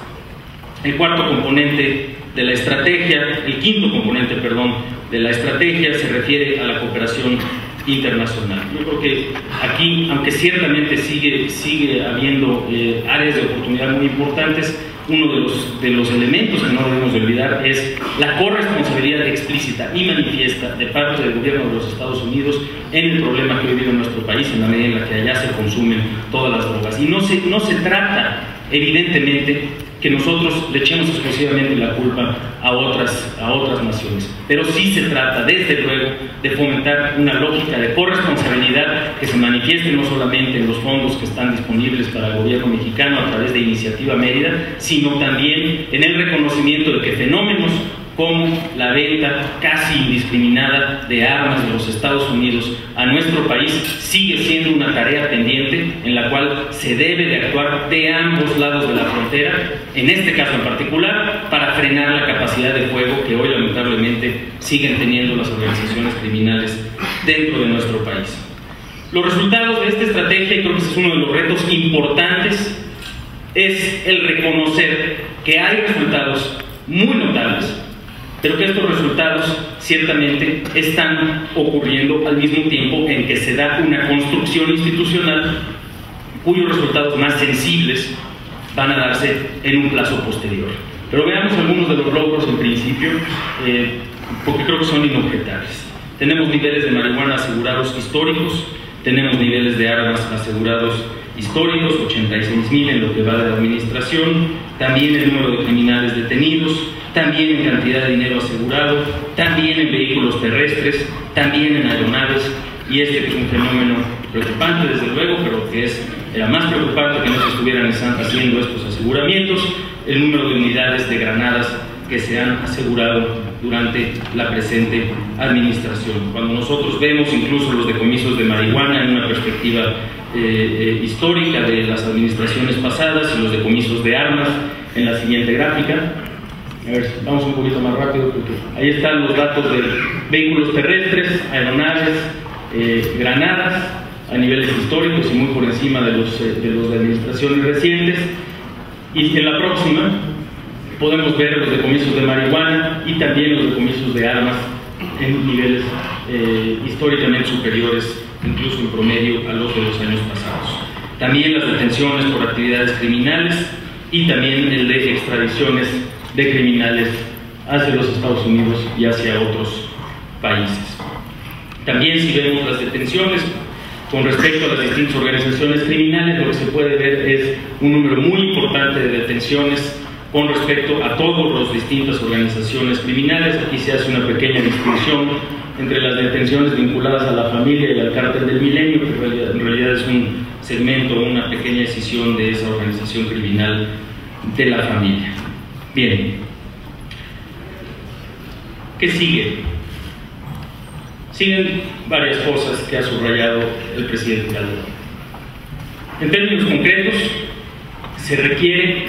El cuarto componente de la estrategia, el quinto componente, perdón, de la estrategia se refiere a la cooperación internacional. Yo creo que aquí, aunque ciertamente sigue habiendo áreas de oportunidad muy importantes, uno de los elementos que no debemos de olvidar es la corresponsabilidad explícita y manifiesta de parte del gobierno de los Estados Unidos en el problema que hoy vive nuestro país, en la medida en la que allá se consumen todas las drogas. Y no se trata, evidentemente, que nosotros le echemos exclusivamente la culpa a otras naciones, pero sí se trata, desde luego, de fomentar una lógica de corresponsabilidad que se manifieste no solamente en los fondos que están disponibles para el gobierno mexicano a través de Iniciativa Mérida, sino también en el reconocimiento de que fenómenos como la venta casi indiscriminada de armas de los Estados Unidos a nuestro país sigue siendo una tarea pendiente en la cual se debe de actuar de ambos lados de la frontera, en este caso en particular, para frenar la capacidad de fuego que hoy lamentablemente siguen teniendo las organizaciones criminales dentro de nuestro país. Los resultados de esta estrategia, y creo que ese es uno de los retos importantes, es el reconocer que hay resultados muy notables, pero que estos resultados ciertamente están ocurriendo al mismo tiempo en que se da una construcción institucional cuyos resultados más sensibles van a darse en un plazo posterior. Pero veamos algunos de los logros en principio, porque creo que son inobjetables. Tenemos niveles de marihuana asegurados históricos, tenemos niveles de armas asegurados históricos, 86,000 en lo que va de la administración, también el número de criminales detenidos, también en cantidad de dinero asegurado, también en vehículos terrestres, también en aeronaves, y este que es un fenómeno preocupante desde luego, pero que era más preocupante que no se estuvieran haciendo estos aseguramientos, el número de unidades de granadas que se han asegurado durante la presente administración. Cuando nosotros vemos incluso los decomisos de marihuana en una perspectiva histórica de las administraciones pasadas y los decomisos de armas en la siguiente gráfica, a ver, vamos un poquito más rápido porque ahí están los datos de vehículos terrestres, aeronaves, granadas a niveles históricos y muy por encima de los de administraciones recientes. Y en la próxima podemos ver los decomisos de marihuana y también los decomisos de armas en niveles históricamente superiores, incluso en promedio, a los de los años pasados. También las detenciones por actividades criminales y también el de extradiciones de criminales hacia los Estados Unidos y hacia otros países. También, si vemos las detenciones con respecto a las distintas organizaciones criminales, lo que se puede ver es un número muy importante de detenciones con respecto a todas las distintas organizaciones criminales. Aquí se hace una pequeña distinción entre las detenciones vinculadas a la familia y al cártel del Milenio, que en realidad es un segmento, una pequeña escisión de esa organización criminal de la familia. Bien, ¿qué sigue? Siguen varias cosas que ha subrayado el presidente Calderón. En términos concretos, se requieren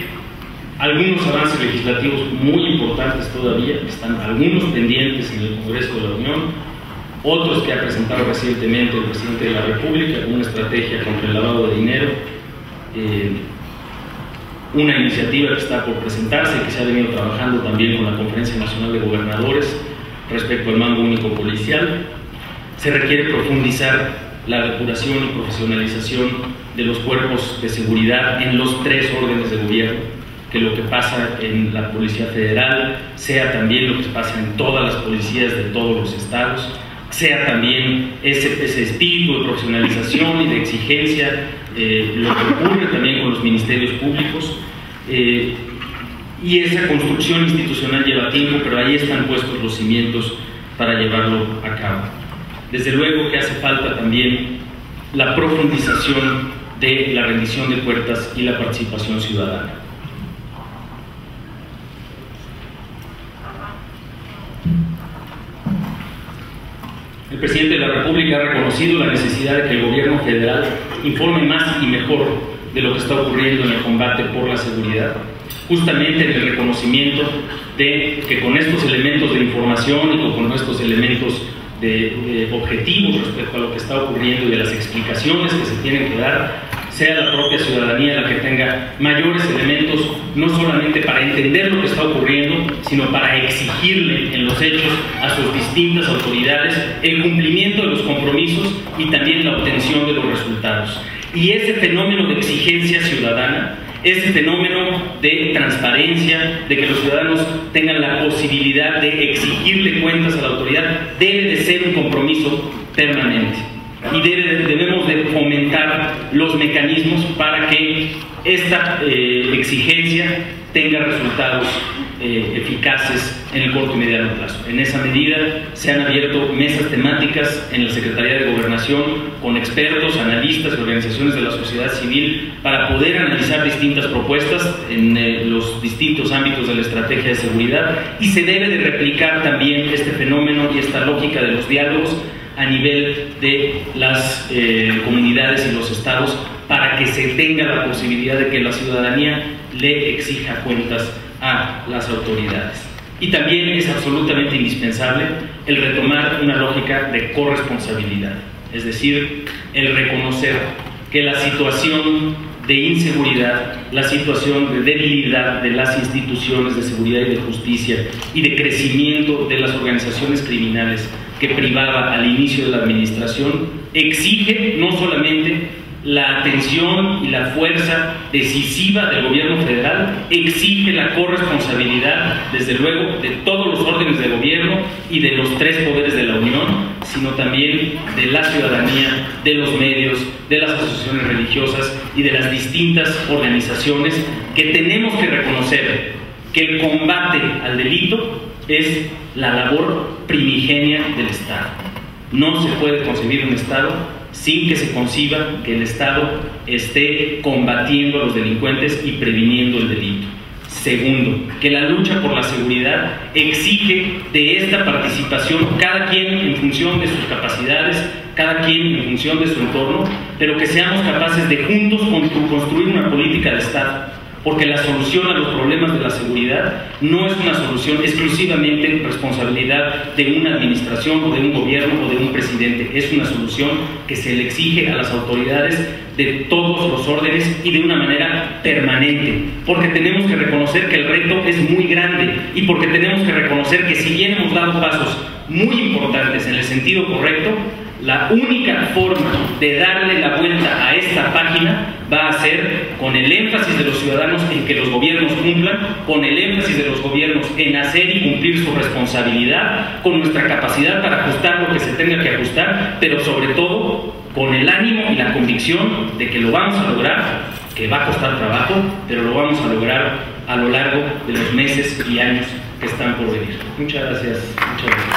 algunos avances legislativos muy importantes todavía, están algunos pendientes en el Congreso de la Unión, otros que ha presentado recientemente el presidente de la República, una estrategia contra el lavado de dinero, una iniciativa que está por presentarse y que se ha venido trabajando también con la Conferencia Nacional de Gobernadores respecto al mando único policial. Se requiere profundizar la depuración y profesionalización de los cuerpos de seguridad en los tres órdenes de gobierno, que lo que pasa en la Policía Federal sea también lo que pasa en todas las policías de todos los estados, sea también ese espíritu de profesionalización y de exigencia, lo que ocurre también con los ministerios públicos, y esa construcción institucional lleva tiempo, pero ahí están puestos los cimientos para llevarlo a cabo. Desde luego que hace falta también la profundización de la rendición de cuentas y la participación ciudadana. El presidente de la República ha reconocido la necesidad de que el gobierno federal informe más y mejor de lo que está ocurriendo en el combate por la seguridad, justamente en el reconocimiento de que con estos elementos de información y con estos elementos de objetivos respecto a lo que está ocurriendo y de las explicaciones que se tienen que dar, sea la propia ciudadanía la que tenga mayores elementos, no solamente para entender lo que está ocurriendo, sino para exigirle en los hechos a sus distintas autoridades el cumplimiento de los compromisos y también la obtención de los resultados. Y ese fenómeno de exigencia ciudadana, ese fenómeno de transparencia, de que los ciudadanos tengan la posibilidad de exigirle cuentas a la autoridad, debe de ser un compromiso permanente. Y debemos de fomentar los mecanismos para que esta exigencia tenga resultados eficaces en el corto y mediano plazo. En esa medida se han abierto mesas temáticas en la Secretaría de Gobernación con expertos, analistas y organizaciones de la sociedad civil para poder analizar distintas propuestas en los distintos ámbitos de la estrategia de seguridad, y se debe de replicar también este fenómeno y esta lógica de los diálogos a nivel de las comunidades y los estados, para que se tenga la posibilidad de que la ciudadanía le exija cuentas a las autoridades. Y también es absolutamente indispensable el retomar una lógica de corresponsabilidad, es decir, el reconocer que la situación de inseguridad, la situación de debilidad de las instituciones de seguridad y de justicia y de crecimiento de las organizaciones criminales que privaba al inicio de la administración, exige no solamente la atención y la fuerza decisiva del gobierno federal, exige la corresponsabilidad, desde luego, de todos los órdenes de gobierno y de los tres poderes de la Unión, sino también de la ciudadanía, de los medios, de las asociaciones religiosas y de las distintas organizaciones, que tenemos que reconocer que el combate al delito es la labor primigenia del Estado. No se puede concebir un Estado sin que se conciba que el Estado esté combatiendo a los delincuentes y previniendo el delito. Segundo, que la lucha por la seguridad exige de esta participación, cada quien en función de sus capacidades, cada quien en función de su entorno, pero que seamos capaces de juntos construir una política de Estado, porque la solución a los problemas de la seguridad no es una solución exclusivamente responsabilidad de una administración o de un gobierno o de un presidente, es una solución que se le exige a las autoridades de todos los órdenes y de una manera permanente, porque tenemos que reconocer que el reto es muy grande y porque tenemos que reconocer que si bien hemos dado pasos muy importantes en el sentido correcto, la única forma de darle la vuelta a esta página va a ser con el énfasis de los ciudadanos en que los gobiernos cumplan, con el énfasis de los gobiernos en hacer y cumplir su responsabilidad, con nuestra capacidad para ajustar lo que se tenga que ajustar, pero sobre todo con el ánimo y la convicción de que lo vamos a lograr, que va a costar trabajo, pero lo vamos a lograr a lo largo de los meses y años que están por venir. Muchas gracias. Muchas gracias.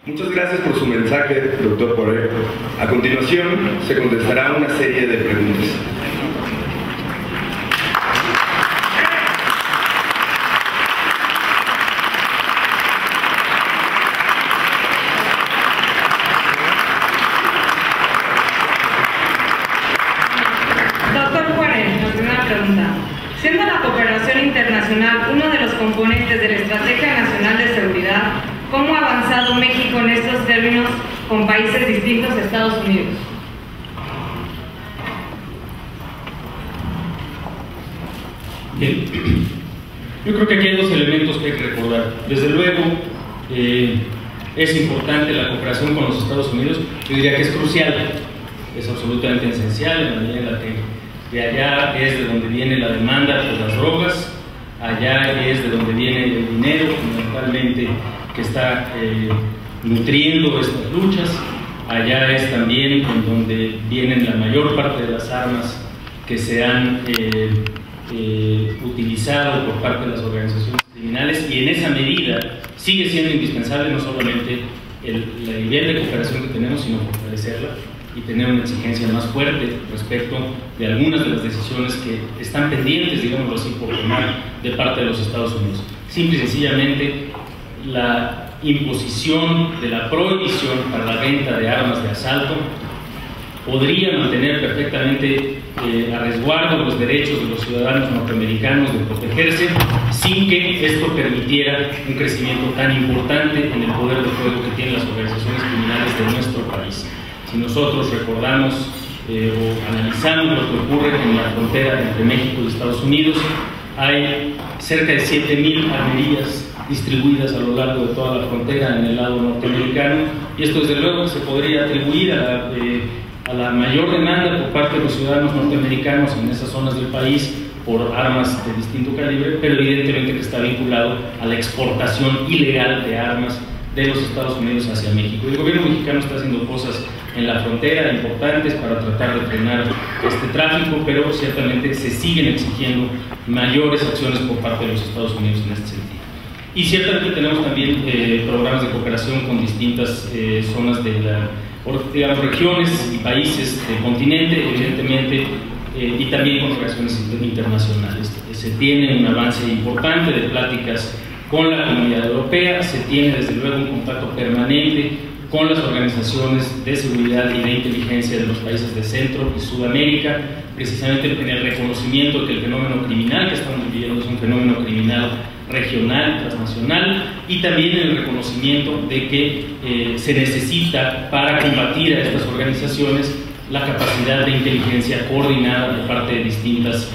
Muchas gracias por su mensaje, doctor Poré. A continuación, se contestará una serie de preguntas. Doctor Poré, la primera pregunta. Siendo la cooperación internacional uno de los componentes de la Estrategia Nacional de Seguridad, ¿cómo ha avanzado México en estos términos con países distintos a Estados Unidos? Bien. Yo creo que aquí hay dos elementos que hay que recordar. Desde luego, es importante la cooperación con los Estados Unidos, yo diría que es crucial, es absolutamente esencial en la medida en la que de allá es de donde viene la demanda por las drogas, allá es de donde viene el dinero fundamentalmente que está nutriendo estas luchas, allá es también en donde vienen la mayor parte de las armas que se han utilizado por parte de las organizaciones criminales, y en esa medida sigue siendo indispensable no solamente el nivel de cooperación que tenemos, sino fortalecerla y tener una exigencia más fuerte respecto de algunas de las decisiones que están pendientes, digámoslo así, por tomar de parte de los Estados Unidos. Simple y sencillamente, la imposición de la prohibición para la venta de armas de asalto podría mantener perfectamente a resguardo los derechos de los ciudadanos norteamericanos de protegerse, sin que esto permitiera un crecimiento tan importante en el poder de fuego que tienen las organizaciones criminales de nuestro país. Si nosotros recordamos o analizamos lo que ocurre en la frontera entre México y Estados Unidos, hay cerca de 7,000 armerías distribuidas a lo largo de toda la frontera en el lado norteamericano, y esto desde luego se podría atribuir a la mayor demanda por parte de los ciudadanos norteamericanos en esas zonas del país por armas de distinto calibre, pero evidentemente que está vinculado a la exportación ilegal de armas de los Estados Unidos hacia México. El gobierno mexicano está haciendo cosas en la frontera importantes para tratar de frenar este tráfico, pero ciertamente se siguen exigiendo mayores acciones por parte de los Estados Unidos en este sentido. Y ciertamente tenemos también programas de cooperación con distintas zonas de las regiones y países del continente, evidentemente, y también con relaciones internacionales. Se tiene un avance importante de pláticas con la Comunidad Europea, se tiene desde luego un contacto permanente con las organizaciones de seguridad y de inteligencia de los países de Centro y Sudamérica, precisamente en el reconocimiento de que el fenómeno criminal que estamos viviendo es un fenómeno criminal regional, transnacional, y también en el reconocimiento de que se necesita para combatir a estas organizaciones la capacidad de inteligencia coordinada de parte de distintos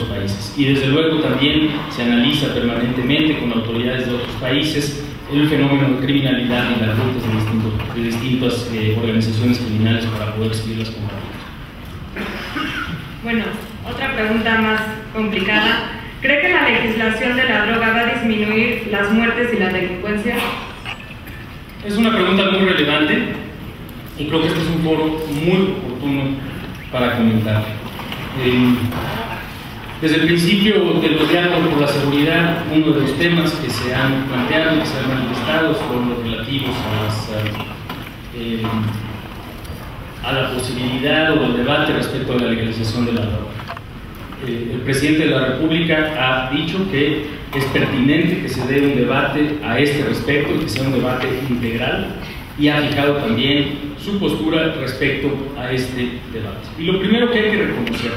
países. Y desde luego también se analiza permanentemente con autoridades de otros países el fenómeno de criminalidad y las rutas de distintas organizaciones criminales para poder seguirlas combatiendo. Bueno, otra pregunta más complicada. ¿Cree que la legislación de la droga va a disminuir las muertes y la delincuencia? Es una pregunta muy relevante y creo que este es un foro muy oportuno para comentar. Desde el principio de los diálogos por la seguridad, uno de los temas que se han planteado y que se han manifestado son los relativos a la posibilidad o el debate respecto a la legalización de la droga. El presidente de la República ha dicho que es pertinente que se dé un debate a este respecto y que sea un debate integral, y ha fijado también su postura respecto a este debate. Y lo primero que hay que reconocer,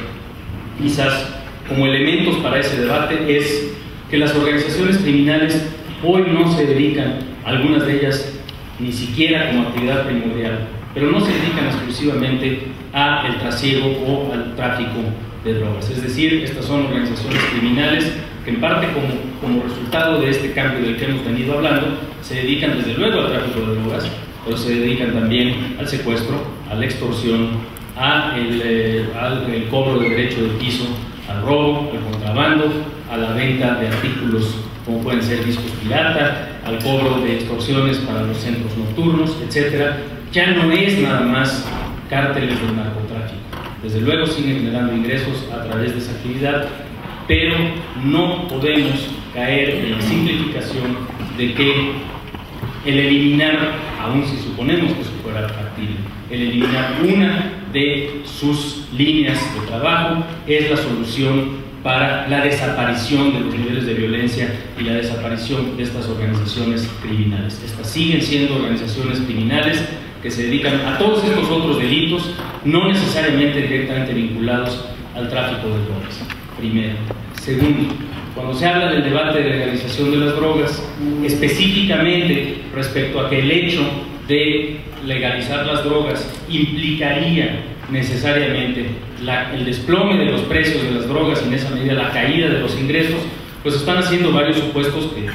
quizás como elementos para ese debate, es que las organizaciones criminales hoy no se dedican, algunas de ellas ni siquiera como actividad primordial, pero no se dedican exclusivamente al trasiego o al tráfico de drogas. Es decir, estas son organizaciones criminales que en parte como resultado de este cambio del que hemos venido hablando, se dedican desde luego al tráfico de drogas, pero se dedican también al secuestro, a la extorsión, al cobro de derecho de piso, al robo, al contrabando, a la venta de artículos como pueden ser discos pirata, al cobro de extorsiones para los centros nocturnos, etc. Ya no es nada más cárteles del narcotráfico. Desde luego siguen generando ingresos a través de esa actividad, pero no podemos caer en la simplificación de que el eliminar, aun si suponemos que eso fuera factible, el eliminar una de sus líneas de trabajo es la solución para la desaparición de los niveles de violencia y la desaparición de estas organizaciones criminales. Estas siguen siendo organizaciones criminales que se dedican a todos estos otros delitos, no necesariamente directamente vinculados al tráfico de drogas, primero. Segundo, cuando se habla del debate de legalización de las drogas, específicamente respecto a que el hecho de legalizar las drogas implicaría necesariamente el desplome de los precios de las drogas y en esa medida la caída de los ingresos, pues están haciendo varios supuestos que,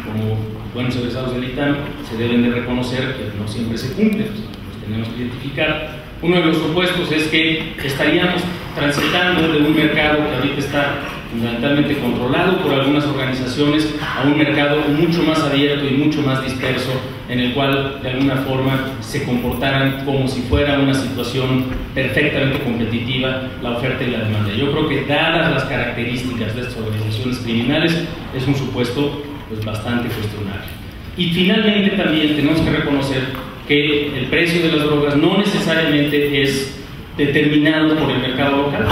como buenos egresados del ITAM se deben de reconocer que no siempre se cumplen, los tenemos que identificar. Uno de los supuestos es que estaríamos transitando de un mercado que ahorita está fundamentalmente controlado por algunas organizaciones a un mercado mucho más abierto y mucho más disperso, en el cual de alguna forma se comportaran como si fuera una situación perfectamente competitiva la oferta y la demanda. Yo creo que, dadas las características de estas organizaciones criminales, es un supuesto pues bastante cuestionable. Y finalmente también tenemos que reconocer que el precio de las drogas no necesariamente es determinado por el mercado local.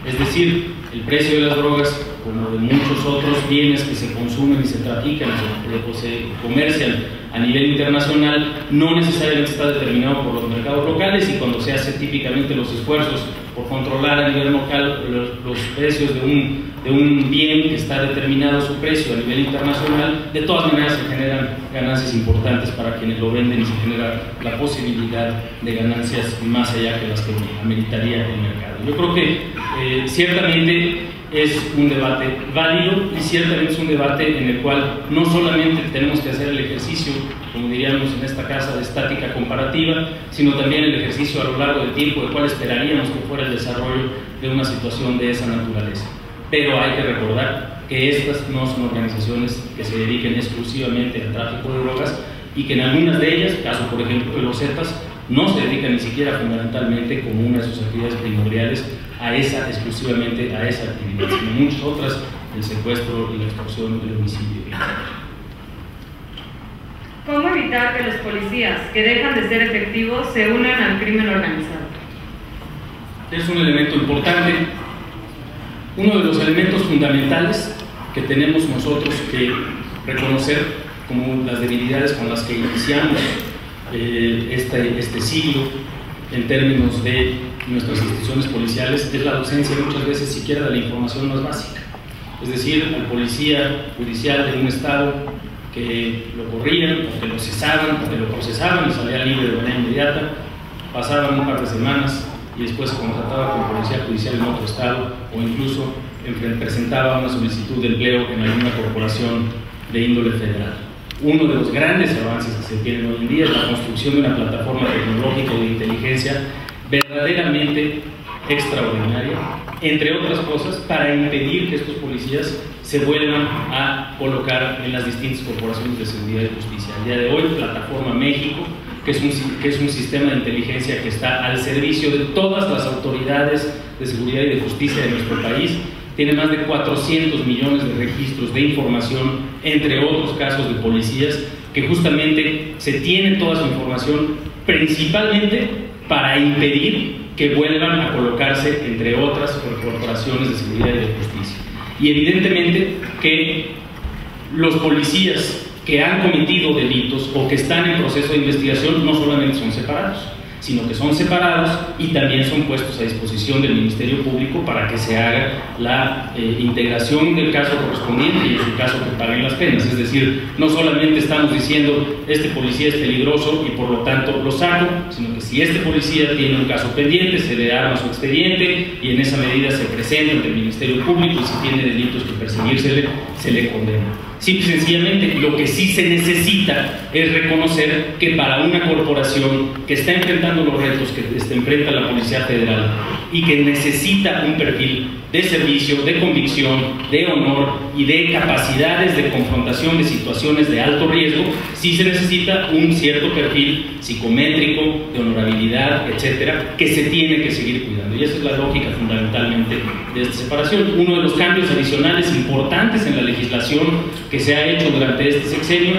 Es decir, el precio de las drogas, como de muchos otros bienes que se consumen y se trafican o se comercian a nivel internacional, no necesariamente está determinado por los mercados locales, y cuando se hace típicamente los esfuerzos por controlar a nivel local los precios de un bien que está determinado su precio a nivel internacional, de todas maneras se generan ganancias importantes para quienes lo venden y se genera la posibilidad de ganancias más allá que las que ameritaría el mercado. Yo creo que ciertamente es un debate válido y ciertamente es un debate en el cual no solamente tenemos que hacer el ejercicio, como diríamos en esta casa, de estática comparativa, sino también el ejercicio a lo largo del tiempo de cuál esperaríamos que fuera el desarrollo de una situación de esa naturaleza. Pero hay que recordar que estas no son organizaciones que se dediquen exclusivamente al tráfico de drogas, y que en algunas de ellas, caso por ejemplo de los Zetas, no se dedican ni siquiera fundamentalmente como una de sus actividades primordiales exclusivamente a esa actividad, sino muchas otras, el secuestro y la extorsión, el homicidio. ¿Cómo evitar que los policías que dejan de ser efectivos se unan al crimen organizado? Es un elemento importante. Uno de los elementos fundamentales que tenemos nosotros que reconocer como las debilidades con las que iniciamos este siglo en términos de nuestras instituciones policiales es la ausencia muchas veces siquiera de la información más básica. Es decir, al policía judicial de un estado que lo corrían, o que lo cesaban, o que lo procesaban y salía libre de manera inmediata, pasaban un par de semanas y después se contrataba como policía judicial en otro estado, o incluso presentaba una solicitud de empleo en alguna corporación de índole federal. Uno de los grandes avances que se tienen hoy en día es la construcción de una plataforma tecnológica de inteligencia verdaderamente extraordinaria, entre otras cosas, para impedir que estos policías se vuelvan a colocar en las distintas corporaciones de seguridad y justicia. Al día de hoy, Plataforma México, que es un sistema de inteligencia que está al servicio de todas las autoridades de seguridad y de justicia de nuestro país, tiene más de 400 millones de registros de información, entre otros casos de policías, que justamente se tiene toda su información principalmente para impedir que vuelvan a colocarse, entre otras, corporaciones de seguridad y de justicia. Y evidentemente que los policías que han cometido delitos o que están en proceso de investigación no solamente son separados, sino que son separados y también son puestos a disposición del Ministerio Público para que se haga la integración del caso correspondiente y en su caso que paguen las penas. Es decir, no solamente estamos diciendo este policía es peligroso y por lo tanto lo saco, sino que si este policía tiene un caso pendiente, se le arma su expediente y en esa medida se presenta ante el Ministerio Público, y si tiene delitos que perseguírsele, se le condena. Simple y sencillamente, lo que sí se necesita es reconocer que para una corporación que está enfrentando los retos que enfrenta la Policía Federal y que necesita un perfil de servicio, de convicción, de honor y de capacidades de confrontación de situaciones de alto riesgo, sí se necesita un cierto perfil psicométrico, de honorabilidad, etcétera, que se tiene que seguir cuidando. Y esa es la lógica fundamentalmente de esta separación. Uno de los cambios adicionales importantes en la legislación que se ha hecho durante este sexenio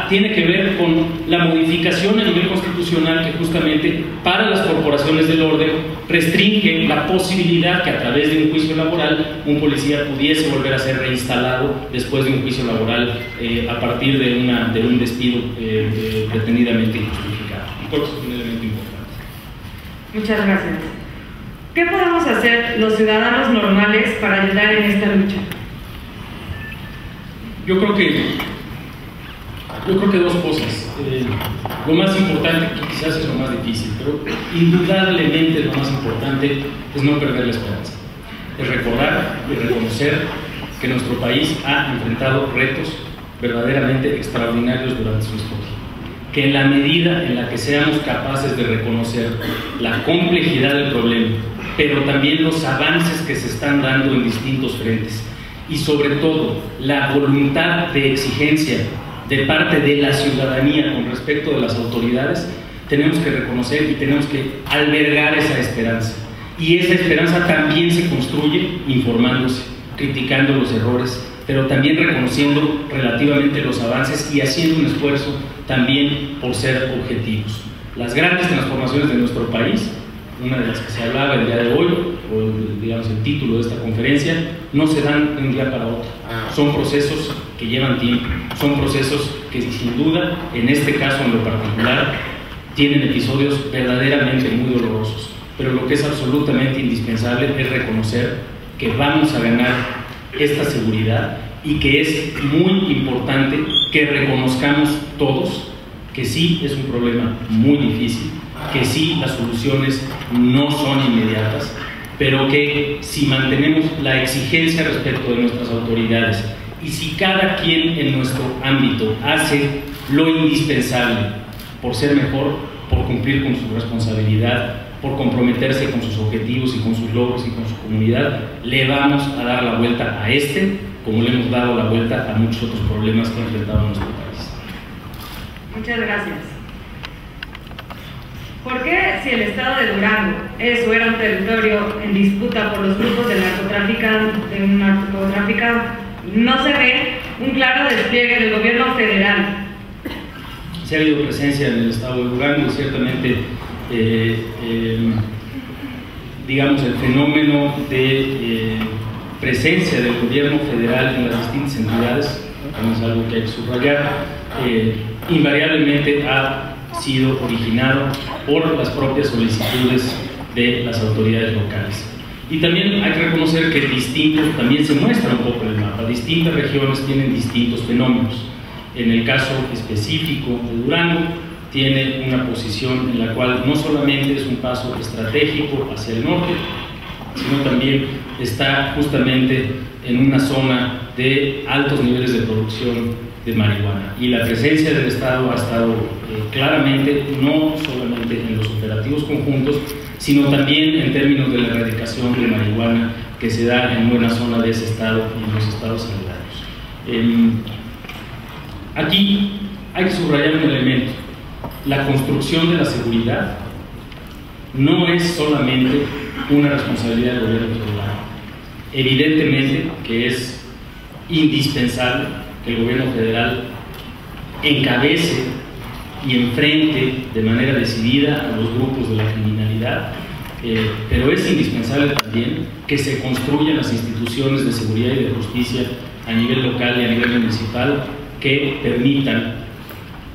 tiene que ver con la modificación a nivel constitucional que justamente para las corporaciones del orden restringe la posibilidad que a través de un juicio laboral un policía pudiese volver a ser reinstalado después de un juicio laboral a partir de un despido pretendidamente injustificado. Y por eso es un elemento importante. Muchas gracias. ¿Qué podemos hacer los ciudadanos normales para ayudar en esta lucha? Yo creo que dos cosas. Lo más importante, quizás es lo más difícil, pero indudablemente lo más importante es no perder la esperanza. Es recordar y reconocer que nuestro país ha enfrentado retos verdaderamente extraordinarios durante su historia. Que en la medida en la que seamos capaces de reconocer la complejidad del problema, pero también los avances que se están dando en distintos frentes, y sobre todo la voluntad de exigencia de parte de la ciudadanía con respecto de las autoridades, tenemos que reconocer y tenemos que albergar esa esperanza. Y esa esperanza también se construye informándose, criticando los errores, pero también reconociendo relativamente los avances y haciendo un esfuerzo también por ser objetivos. Las grandes transformaciones de nuestro país, una de las que se hablaba el día de hoy, o digamos el título de esta conferencia, no se dan de un día para otro. Son procesos que llevan tiempo, son procesos que sin duda, en este caso en lo particular, tienen episodios verdaderamente muy dolorosos. Pero lo que es absolutamente indispensable es reconocer que vamos a ganar esta seguridad y que es muy importante que reconozcamos todos que sí es un problema muy difícil, que sí las soluciones no son inmediatas, pero que si mantenemos la exigencia respecto de nuestras autoridades y si cada quien en nuestro ámbito hace lo indispensable por ser mejor, por cumplir con su responsabilidad, por comprometerse con sus objetivos y con sus logros y con su comunidad, le vamos a dar la vuelta a como le hemos dado la vuelta a muchos otros problemas que ha enfrentado nuestro país. Muchas gracias. ¿Por qué, si el estado de Durango es o era un territorio en disputa por los grupos de narcotraficantes, no se ve un claro despliegue del gobierno federal? Sí ha habido presencia en el estado de Durango, ciertamente digamos el fenómeno de presencia del gobierno federal en las distintas entidades, es algo que hay que subrayar, invariablemente ha sido originado por las propias solicitudes de las autoridades locales. Y también hay que reconocer que también se muestra un poco el mapa, distintas regiones tienen distintos fenómenos. En el caso específico de Durango, tiene una posición en la cual no solamente es un paso estratégico hacia el norte, sino también está justamente en una zona de altos niveles de producción de marihuana. Y la presencia del Estado ha estado claramente, no solamente en los operativos conjuntos, sino también en términos de la erradicación de marihuana que se da en buena zona de ese estado y en los estados aledaños. Aquí hay que subrayar un elemento. La construcción de la seguridad no es solamente una responsabilidad del gobierno federal. Evidentemente que es indispensable que el gobierno federal encabece y enfrente de manera decidida a los grupos de la criminalidad, pero es indispensable también que se construyan las instituciones de seguridad y de justicia a nivel local y a nivel municipal que permitan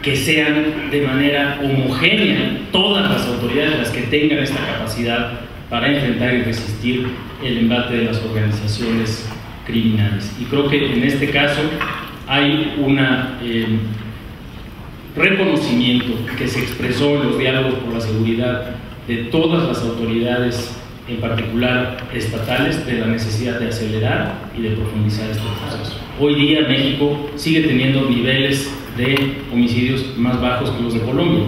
que sean de manera homogénea todas las autoridades las que tengan esta capacidad para enfrentar y resistir el embate de las organizaciones criminales. Y creo que en este caso hay un reconocimiento que se expresó en los diálogos por la seguridad de todas las autoridades, en particular estatales, de la necesidad de acelerar y de profundizar este proceso. Hoy día México sigue teniendo niveles de homicidios más bajos que los de Colombia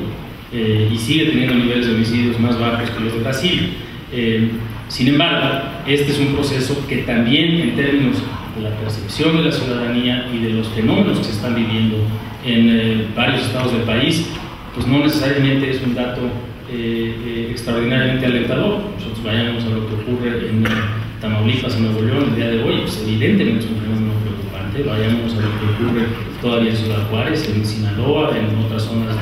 y sigue teniendo niveles de homicidios más bajos que los de Brasil. Sin embargo, este es un proceso que también en términos de la percepción de la ciudadanía y de los fenómenos que se están viviendo en varios estados del país, pues no necesariamente es un dato extraordinariamente alentador. Nosotros vayamos a lo que ocurre en Tamaulipas, en Nuevo León, el día de hoy, pues evidentemente es un fenómeno preocupante. Vayamos a lo que ocurre todavía en Ciudad Juárez, en Sinaloa, en otras zonas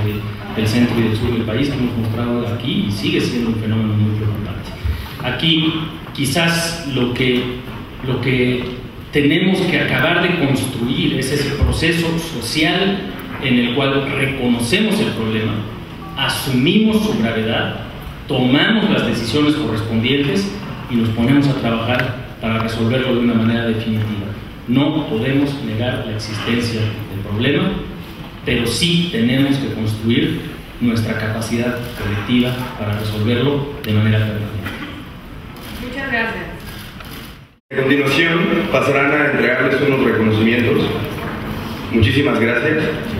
del centro y del sur del país, que hemos mostrado aquí, y sigue siendo un fenómeno muy preocupante. Aquí quizás lo que tenemos que acabar de construir es ese proceso social en el cual reconocemos el problema, asumimos su gravedad, tomamos las decisiones correspondientes y nos ponemos a trabajar para resolverlo de una manera definitiva. No podemos negar la existencia del problema, pero sí tenemos que construir nuestra capacidad colectiva para resolverlo de manera permanente. Muchas gracias. A continuación pasarán a entregarles unos reconocimientos. Muchísimas gracias.